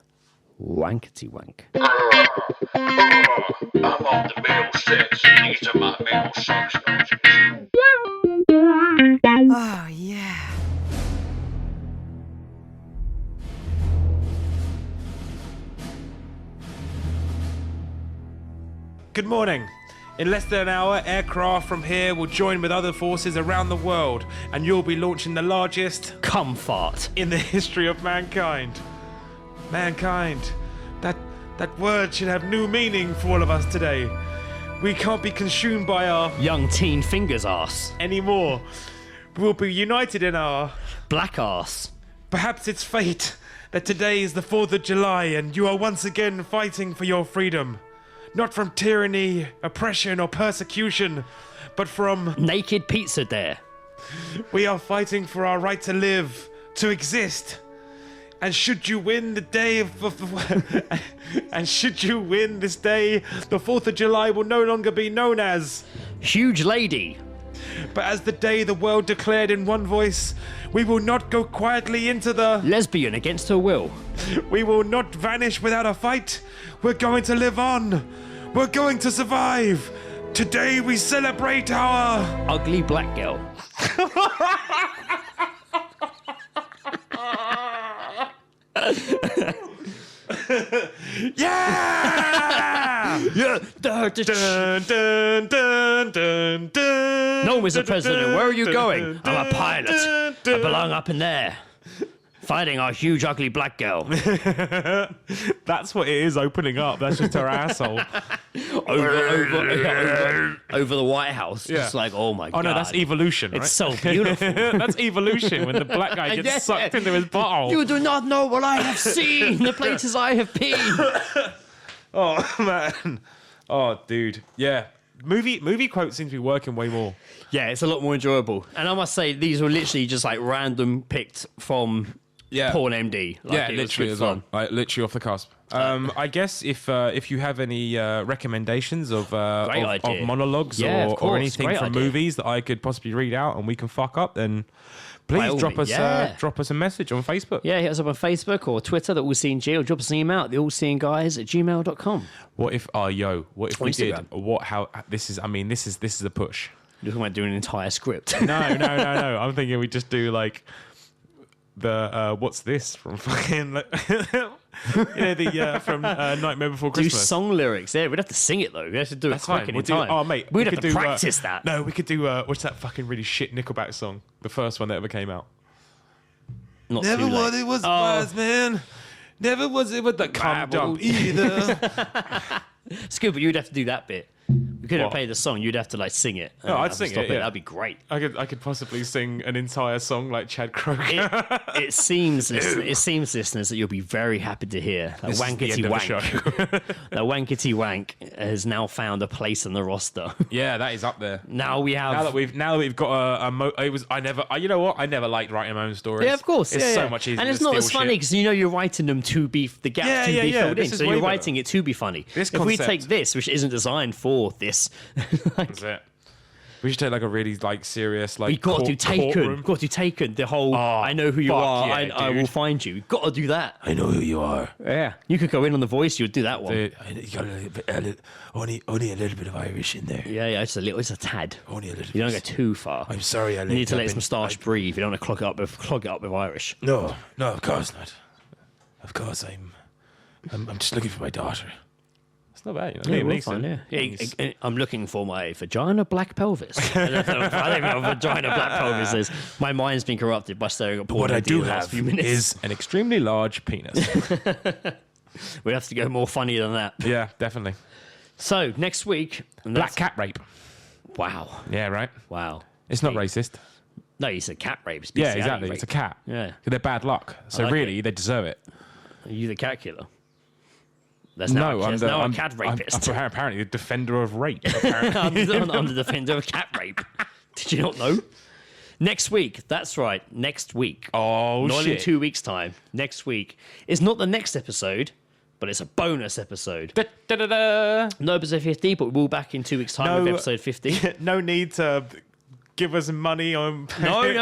wankety wank. I'm on the middle six. These are my middle six. Oh, yeah. Good morning. In less than an hour, aircraft from here will join with other forces around the world, and you'll be launching the largest Cum fart. in the history of mankind. Mankind. That word should have new meaning for all of us today. We can't be consumed by our Young teen fingers ass. anymore. We'll be united in our... Black ass. Perhaps it's fate that today is the 4th of July and you are once again fighting for your freedom. Not from tyranny, oppression, or persecution, but from... Naked pizza dare. We are fighting for our right to live, to exist. And should you win the day and should you win this day, the 4th of July will no longer be known as... Huge lady. But as the day the world declared in one voice, we will not go quietly into the... Lesbian against her will. We will not vanish without a fight. We're going to live on. We're going to survive. Today we celebrate our... Ugly black girl. Yeah! Yeah. dun, dun, dun, dun, dun. No, Mr. President, where are you going? I'm a pilot. I belong up in there. Fighting our huge, ugly black girl. That's what it is opening up. That's just her asshole. over the White House. Yeah. Just like, oh my God. Oh no, that's evolution, right? It's so beautiful. That's evolution when the black guy gets sucked into his bottle. You do not know what I have seen. The places I have been. Oh man. Oh dude. Yeah. Movie quotes seem to be working way more. Yeah, it's a lot more enjoyable. And I must say, these were literally just like random picked from PornMD. Like, yeah, it was literally good as fun. well. Like literally off the cusp. I guess if you have any recommendations of monologues Yeah, of or course. anything Great from idea. movies that I could possibly read out and we can fuck up, then By please all drop means, us drop us a message on Facebook. Yeah, hit us up on Facebook or Twitter, the All Seeing G, or drop us an email at theallseeingguys@gmail.com. What if what if we Instagram. did this is a push. You're talking about doing an entire script. No. I'm thinking we just do like the what's this from fucking from Nightmare Before Do Christmas. song lyrics. Yeah, we'd have to sing it though. We have to do it That's quick fine. and We'll in do, time. oh mate, We'd we have could to do, practice that. No, we could do what's that fucking really shit Nickelback song? The first one that ever came out. Not Never too was late. it was wise man. Never was it with the cum dump either. It's good, but you'd have to do that bit. We couldn't What? play the song. You'd have to like sing it. No, I'd Have to sing stop it, yeah. That'd be great. I could possibly sing an entire song like Chad Kroger. It seems, listeners, that you'll be very happy to hear that This is the Wankerty end of the Wank, show. that Wankerty Wank has now found a place on the roster. Yeah, that is up there. Now we have. Now that we've got you know what? I never liked writing my own stories. Yeah, of course. It's yeah, so yeah. much easier. And it's to not steal as funny shit. because you're writing them to be the gaps Yeah, to yeah, be yeah. filled in. This is So way you're better. writing it to be funny. This if we concept- take this, which isn't designed for this, That's it. We should take like a really like serious like. we got to do Taken. courtroom. Got to do Taken. The whole Oh, I know who you fuck are. yeah, I will dude. find you. We've got to do that. I know who you are. Yeah, you could go in on the voice. You would do that one. Dude, you got only a little bit of Irish in there. Yeah, it's a tad. Only a little. You don't go too far. I'm sorry. You need to let his moustache breathe. You don't want to clog it up with Irish. No, of course not. Of course, I'm just looking for my daughter. It's not bad, Yeah, Liam we'll Neeson. find, yeah. I'm looking for my vagina black pelvis. I don't know what vagina black pelvis is. My mind's been corrupted by staring at porn. What I do the last have few minutes. is an extremely large penis. We have to go more funny than that. Yeah, definitely. So next week, and Black that's- cat rape. Wow, Yeah, right. wow. It's not racist. No, you said cat rape. It's Yeah, bestiality exactly. rape. It's a cat. Yeah. They're bad luck. So like really, they deserve it. Are you the cat killer? That's now, I'm a cat rapist. I'm apparently the defender of rape. Apparently. I'm the defender of cat rape. Did you not know? Next week. That's right. Next week. Oh, Not in shit. 2 weeks' time. Next week is not the next episode, but it's a bonus episode. Da, da, da, da. No episode 50, but we'll be back in 2 weeks' time No. with episode 50. No need to give us money on. No. You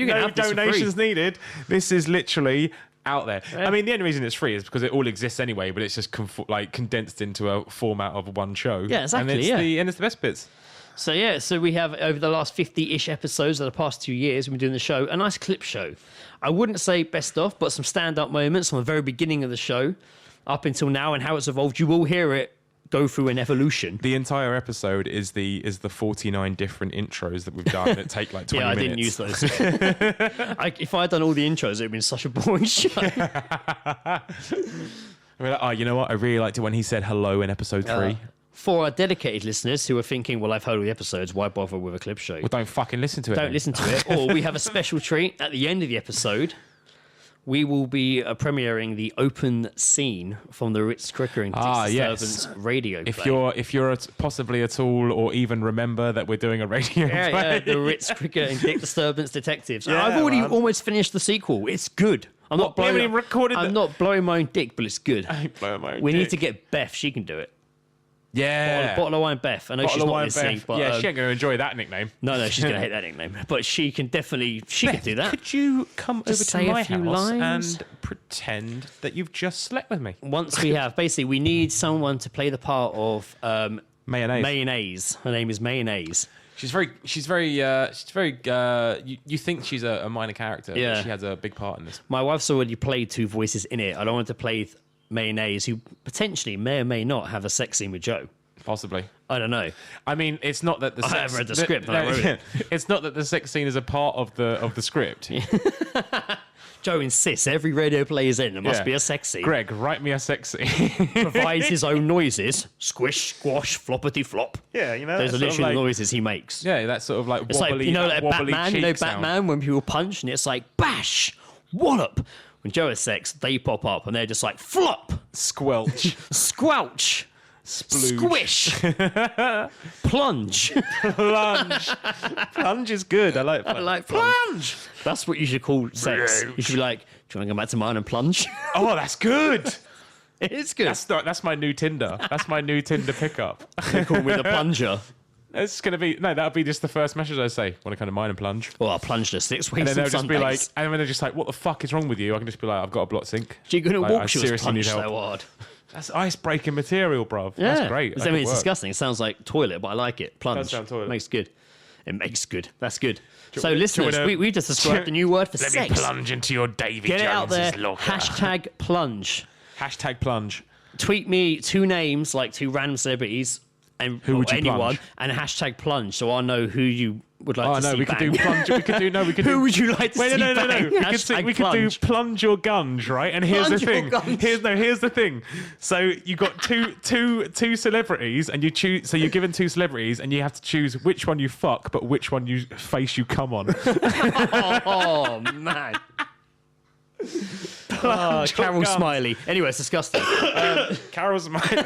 can no have this for donations free. needed. This is literally out there. I mean, the only reason it's free is because it all exists anyway, but it's just condensed into a format of one show. Yeah, exactly, And it's the best bits. So yeah, so we have over the last 50-ish episodes of the past 2 years, we've been doing the show, a nice clip show. I wouldn't say best of, but some stand-up moments from the very beginning of the show up until now and how it's evolved. You will hear it go through an evolution. The entire episode is the 49 different intros that we've done that take like 20 Yeah, I minutes. didn't use those. If I had done all the intros, it would have been such a boring show. We're like, oh, you know what? I really liked it when he said hello in episode 3. For our dedicated listeners who are thinking, well, I've heard all the episodes, why bother with a clip show? Well, don't fucking listen to it. Don't then. listen to it. Or we have a special treat at the end of the episode. We will be premiering the open scene from the Ritz Cricker and yes. Disturbance radio If play. you're possibly at all or even remember that we're doing a radio Yeah, play. the Ritz Cricker and Dick Disturbance Detectives. Yeah, I've already man. almost finished the sequel. It's good. I'm What, not we haven't even blowing. recorded I'm the- not blowing my own dick, but it's good. I ain't blowing my own We need dick. to get Beth. She can do it. Yeah. Bottle of wine, Beth. I know Bottle she's of not wine, listening, Beth. but Yeah, she ain't going to enjoy that nickname. no, she's gonna hate that nickname. But she can definitely. She can do that. Could you come Just over to say a my few house lines. and pretend that you've just slept with me? Once we have, basically, we need someone to play the part of Mayonnaise. Mayonnaise. Her name is Mayonnaise. She's very. You think she's a minor character? Yeah. But she has a big part in this. My wife's already played 2 voices in it. I don't want to play Mayonnaise, who potentially may or may not have a sex scene with Joe. Possibly. I don't know. I mean, it's not that the I sex, have read the script and I wrote it. It's not that the sex scene is a part of the script. Joe insists every radio play is in. There must Yeah. be a sex scene. Greg, write me a sex scene. Provides his own noises. Squish, squash, floppity flop. Yeah, you know, Those are that's sort of literally the like- noises he makes. Yeah, that's sort of like It's wobbly, like, you know, like wobbly Batman, cheek Batman, sound. when people punch and it's like bash, wallop. When Joe has sex, they pop up and they're just like flop, Squelch, squelch, splooge, squish, plunge. plunge. Plunge is good. I like. I like plunge. That's what you should call sex. You should be like, do you want to go back to mine and plunge? Oh, that's good. It is good. That's my new Tinder. That's my new Tinder pickup. They call me the plunger. It's gonna be that'll be just the first message I say. Want to come to mine and plunge? Well, I plunged her 6 weeks And then they'll on just be like, Sundays. and then they're just like, what the fuck is wrong with you? I can just be like, I've got a block sink. You're going to I walk, she was seriously need punched help. so hard. That's ice-breaking material, bruv. Yeah. That's great. That I mean, could it's work. disgusting. It sounds like toilet, but I like it. Plunge. Does sound toilet. Makes good. It makes good. That's good. you So, want- listeners, do you wanna- we just described a new word for Let me sex. plunge into your Davy Get it out there. Jones's locker. Hashtag plunge. Hashtag plunge. Tweet me 2 names, like 2 random celebrities, and Who would you anyone, plunge? and hashtag plunge, so I know who you would like Oh to no, see we could bang? do plunge. We could do no. We could Who do. would you like to Wait, see no. bang? We could do plunge or gunge, right? And here's Plunge the or thing. gunge. Here's the thing. So you got two celebrities, and you choose. So you're given two celebrities, and you have to choose which one you fuck, but which one you face you come on. Oh man. Oh, Carol gunge. Smiley. Anyway, it's disgusting. Carol Smiley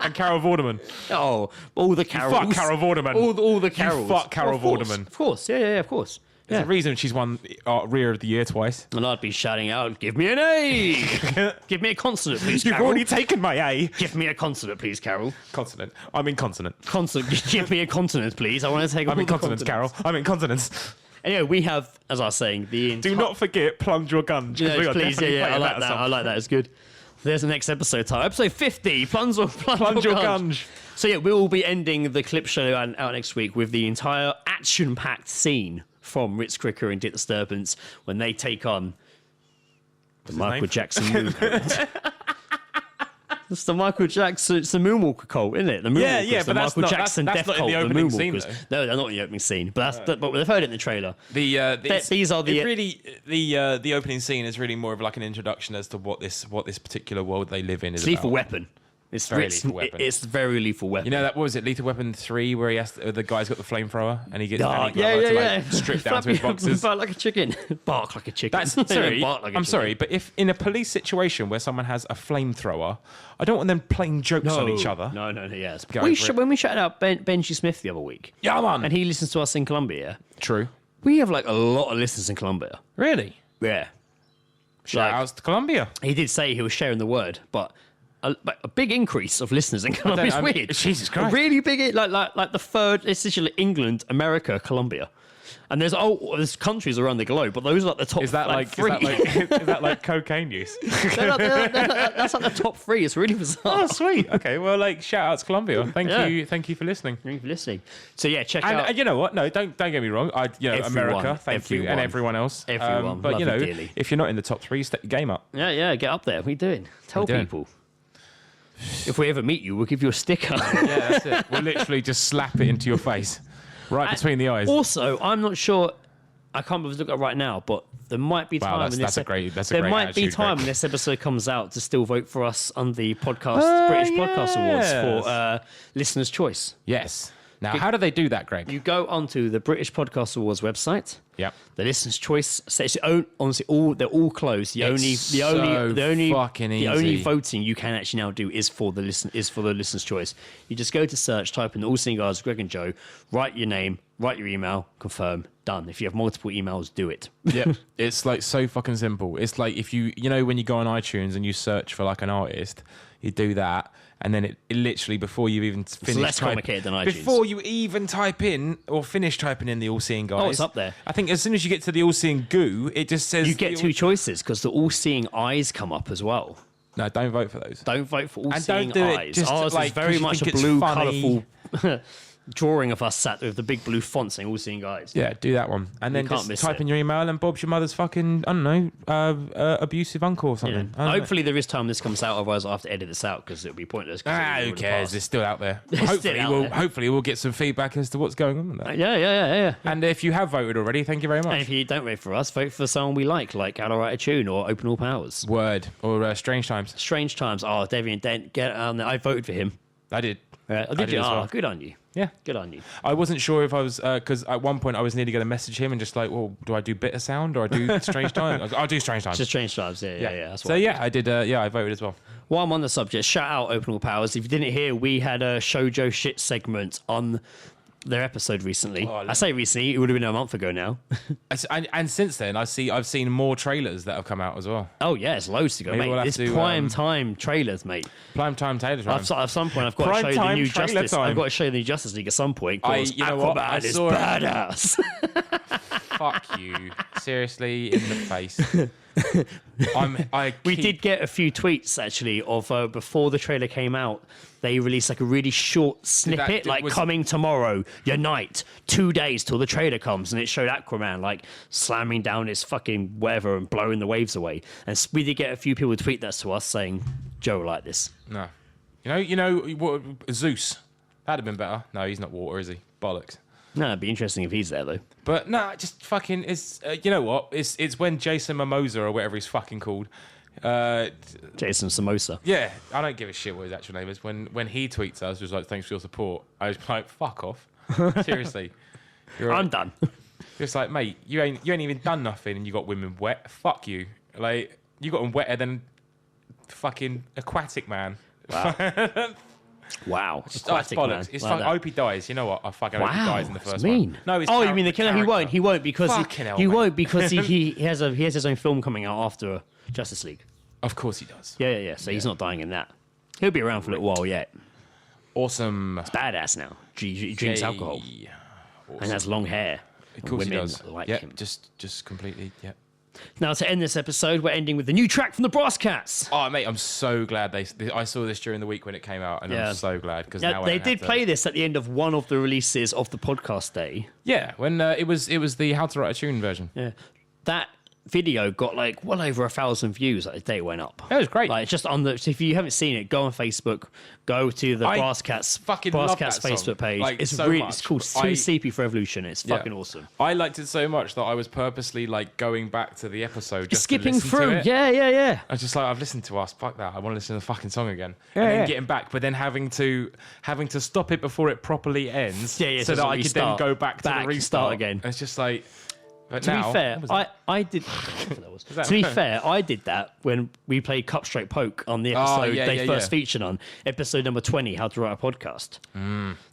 and Carol Vorderman. Oh, all the Carols. Fuck Carol Vorderman. All the Carols. fuck Carol Of course, Vorderman. Of course. Yeah, of course. There's a reason she's won Rear of the Year twice. And I'd be shouting out, "Give me an A! Give me a consonant, please, You've Carol. already taken my A. Give me a consonant, please, Carol. Consonant. I'm inconsonant. Consonant. Give me a consonant, please. I want to take all I'm the inconsonant, Carol. consonants. I'm inconsonant. Anyway, we have, as I was saying, the Do not forget plunge or gunge. 'cause we Yeah, are please, definitely yeah, I playing like at that. some I like that. It's good. There's the next episode title. Episode 50, Plunge or gunge. So yeah, we will be ending the clip show out next week with the entire action-packed scene from Ritz Cricker and Dick Disturbance when they take on the Michael name? Jackson moonwalker. It's the Michael Jackson. It's the Moonwalker cult, isn't it? The Moonwalkers, Yeah, the but that's Michael not- Jackson that's death not in cult. the The opening scene, Moonwalkers. No, they're not in the opening scene, but but they've heard it in the trailer. These are the- the opening scene is really more of like an introduction as to what this particular world they live in is Lethal about. Weapon. It's Very it's, Lethal Weapon. It's very Lethal Weapon. You know that what was it Lethal Weapon 3 where he has the guy's got the flamethrower and he gets Oh, Danny yeah, Glover yeah, to like strip down to his boxes. Bark like a chicken. Bark like a chicken. That's sorry. Bark like a I'm chicken. sorry, but if in a police situation where someone has a flamethrower, I don't want them playing jokes on each other. No, yes. Go over it. When we shouted out Benji Smith the other week, Yeah, man. and he listens to us in Colombia, True. we have like a lot of listeners in Colombia. Really? Yeah. Shout outs to Colombia. He did say he was sharing the word, but a big increase of listeners in Colombia is I mean, weird. Jesus Christ. A really big, like the third, essentially England, America, Colombia. And there's countries around the globe, but those are like the top. Is that like three. is that like cocaine use? That's like the top three. It's really bizarre. Oh, sweet. Okay, well, like shout out to Colombia. Thank Yeah. you for listening. Thank you for listening. So yeah, check And out. you know what? No, don't get me wrong. Everyone, America, thank you, and everyone. everyone else. Everyone, but love you you know, dearly. if you're not in the top 3, step your game up. Yeah, get up there. What are you doing? Tell doing? people. If we ever meet you, we'll give you a sticker. Yeah, that's it. We'll literally just slap it into your face, right between the eyes. Also, I'm not sure. I can't believe to look at it right now, but there might be Wow, time. that's a great time Greg. when this episode comes out to still vote for us on the British Podcast Awards for Listener's Choice. Yes. Now, how do they do that, Greg? You go onto the British Podcast Awards website. Yep. The Listener's Choice section. Honestly, they're all closed. The only fucking easy. voting you can actually now do is for the Listener's Choice. You just go to search, type in All Seeing Guys, Greg and Joe, write your name, write your email, confirm, done. If you have multiple emails, do it. Yeah, it's like so fucking simple. It's like if you know when you go on iTunes and you search for like an artist, you do that, and then it literally before you even finish less complicated than iTunes. Before you even type in or finish typing in the All Seeing Guys, it's up there. I think as soon as you get to the All Seeing Goo, it just says You get two choices because the All Seeing Eyes come up as well. No, don't vote for those. Don't vote for All And Seeing don't do it Eyes. just Ours like, is very 'cause you much a think it's blue, funny. colourful drawing of us sat with the big blue font saying All Seeing Eyes. Yeah, do that one, and then can't just miss type it. in your email, and Bob's your mother's fucking I don't know abusive uncle or something. I don't know. Hopefully there is time this comes out, otherwise I'll have to edit this out because it'll be pointless. 'cause it'll be Who already cares? passed. It's still out there. still Hopefully, out there. we'll get some feedback as to what's going on with that. Yeah. And if you have voted already, thank you very And much. if you don't vote for us, vote for someone we like How to Write a Tune or Open All Powers. Word or Strange Times. Strange Times. Oh, Deviant Dent, get on there. I voted for him. I did. Did you? as Oh, well. good on you. Yeah. Good on you. I wasn't sure if I was because at one point I was nearly going to message him and just like, well, do I do Bitter Sound or I do Strange Times? I'll do Strange Times. Just Strange Times. Yeah. That's So what yeah, I did. I voted as well. While I'm on the subject, shout out Open All Powers. If you didn't hear, we had a Shoujo Shit segment on their episode recently. I say recently, it would have been a month ago now. And since then, I've seen more trailers that have come out as well. Oh yeah, it's loads to go, Maybe mate. we'll have It's to, prime time trailers, mate. Prime time Taylor time. At some point, I've got Prime to show you the time new trailer Justice. time. I've got to show you the new Justice League at some point. Because you know what? Aquaman I is saw it. badass. Fuck you, seriously, in the face. We did get a few tweets actually of before the trailer came out. They released like a really short snippet, coming tomorrow, Unite, 2 days till the trailer comes, and it showed Aquaman like slamming down his fucking whatever and blowing the waves away. And we did get a few people to tweet that to us saying, "Joe will like this." No, you know what? Zeus. That'd have been better. No, he's not water, is he? Bollocks. No, it'd be interesting if he's there though. But nah, just fucking. It's you know what? It's when Jason Momoa or whatever he's fucking called. Jason Samosa. Yeah, I don't give a shit what his actual name is. When he tweets us, was like, "Thanks for your support." I was like, "Fuck off." Seriously, I'm done. Just like, mate, you ain't even done nothing, and you got women wet. Fuck you. Like, you got them wetter than fucking Aquatic Man. Wow. Wow. It's Aquatic Man. bollocks. It's Like like, that. I hope he dies. You know what? I fucking hope he dies in the that's first mean. one. No, his oh, you mean the killer? He won't. character. He won't because Fucking hell, he mate. won't because he has his own film coming out after Justice League. Of course he does. Yeah. So he's not dying in that. He'll be around for a little while yet. Awesome. Badass now. He drinks alcohol Awesome. and has long hair. Of course he Women does. like Yep, him. just completely. Yep. Now to end this episode, we're ending with the new track from the Brasskats. Oh, mate, I'm so glad I saw this during the week when it came out, and Yeah. I'm so glad because Now, now I they don't did have to- play this at the end of one of the releases of the podcast day. Yeah, when it was the How to Write a Tune version. Yeah, that video got like well over 1,000 views like the day it went up. That was great. Like just on the. So if you haven't seen it, go on Facebook, go to the I Brasskats fucking love Brasskats that song. Facebook page. Like, it's so really much. it's called Too I- Sleepy for Revolution. It's Yeah. fucking awesome. I liked it so much that I was purposely like going back to the episode, just Skipping to listen through, To it. yeah. I was just like, I've listened to us. Fuck that. I want to listen to the fucking song again. Yeah, and then yeah. getting back, but then having to stop it before it properly ends. Yeah, so to that I could then restart. go back to the Back, restart start again. And it's just like. But To now, be fair, what was that? I did. That was. that- To be fair, I did that when we played Cup Straight Poke on the episode yeah, they yeah, first yeah. featured on, episode number 20, How to Write a Podcast.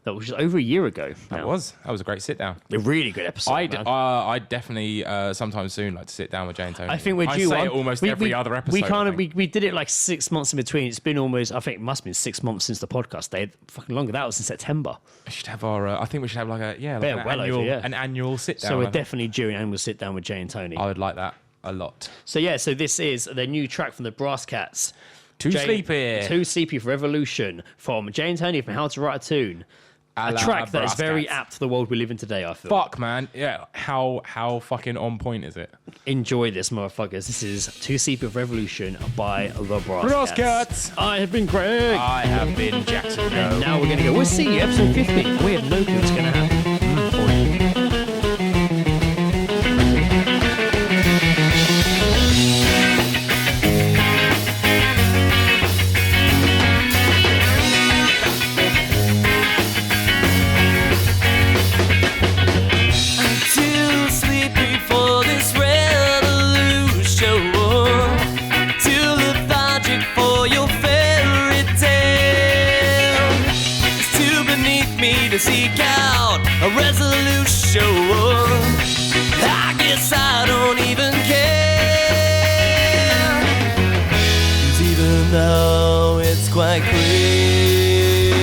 That was just over a year ago. That now. was a great sit down. a really good episode. man. I'd definitely sometime soon like to sit down with Jane Tony. I think we're I due say one. it almost We- every we- other episode. We I kind of think. we did it like 6 months in between. It's been almost. I think it must have been 6 months since the podcast. They fucking longer. That was in September. We should have our. I think we should have like a Yeah, an, well over, annual, yeah. an annual sit down. So I we're think. definitely due and we'll sit down with Jay and Tony. I would like that a lot. So yeah, so this is the new track from the Brasskats. Too sleepy. Too Sleepy for Revolution from Jay and Tony from How to Write a Tune. A A la track that is very Brasskats. apt to the world we live in today, I feel. Fuck, man. Yeah. How fucking on point is it? Enjoy this, motherfuckers. This is Too Sleepy for Revolution by the Brasskats. Brasskats. I have been Greg. I have been Jackson Joe. And now we're going to go. We'll see you, episode 50. We have no clue what's going to happen. Too sleepy for this revolution. Too lethargic for your fairy tale. It's too beneath me to seek out a resolution. I guess I don't even care. 'Cause even though it's quite clear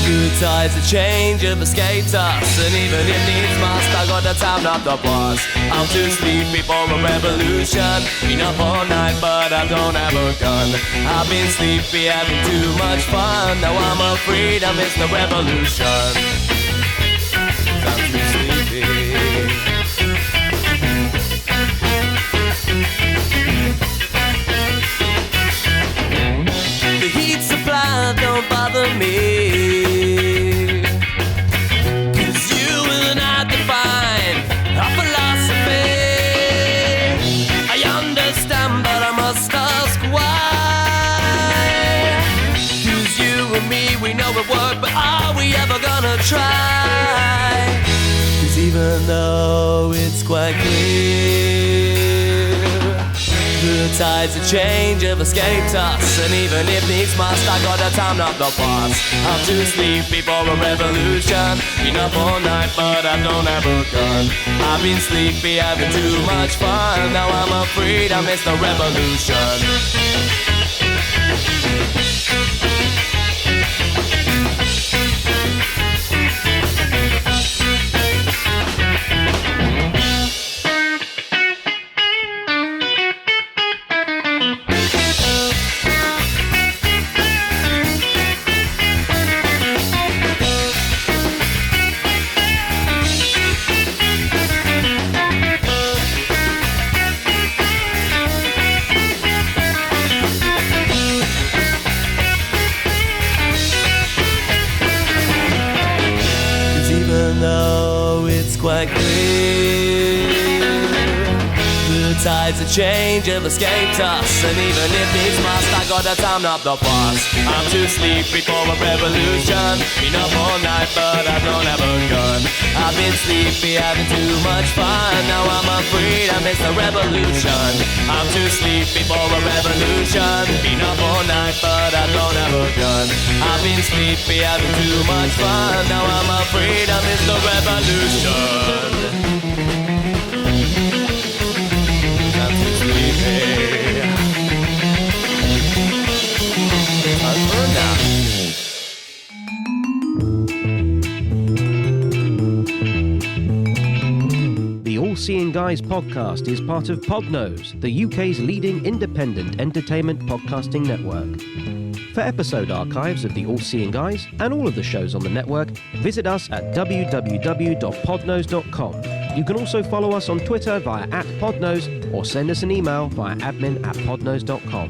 good tides, a change have escaped us, and even if needs must, I got the time, not the boss. I'm too sleepy for a revolution. Been up all night, but I don't have a gun. I've been sleepy, having too much fun. Now I'm afraid I missed the revolution. 'Cause I'm too sleepy. The heat supply don't bother me, 'cause you and I define our philosophy. I understand, but I must ask why. 'Cause you and me, we know it worked, but are we ever gonna try? 'Cause even though it's quite clear the tides of change have escaped us, and even if needs must, I got the time, not the boss. I'm too sleepy for a revolution. Been up all night, but I don't have a gun. I've been sleepy, having too much fun. Now I'm afraid I missed the revolution. The tides of change have escaped us, and even if it's must, I gotta time up the bus. I'm too sleepy for a revolution. Been up all night, but I don't have a gun. I've been sleepy, having too much fun. Now I'm afraid I missed the revolution. I'm too sleepy for a revolution. Been up all night, but I don't have a gun. I've been sleepy, having too much fun. Now I'm afraid I missed the revolution. I'm too sleepy. The All Seeing Guys podcast is part of Podnose, the UK's leading independent entertainment podcasting network. For episode archives of the All Seeing Guys and all of the shows on the network, visit us at www.podnose.com. You can also follow us on Twitter via @podnose or send us an email via admin@podnose.com.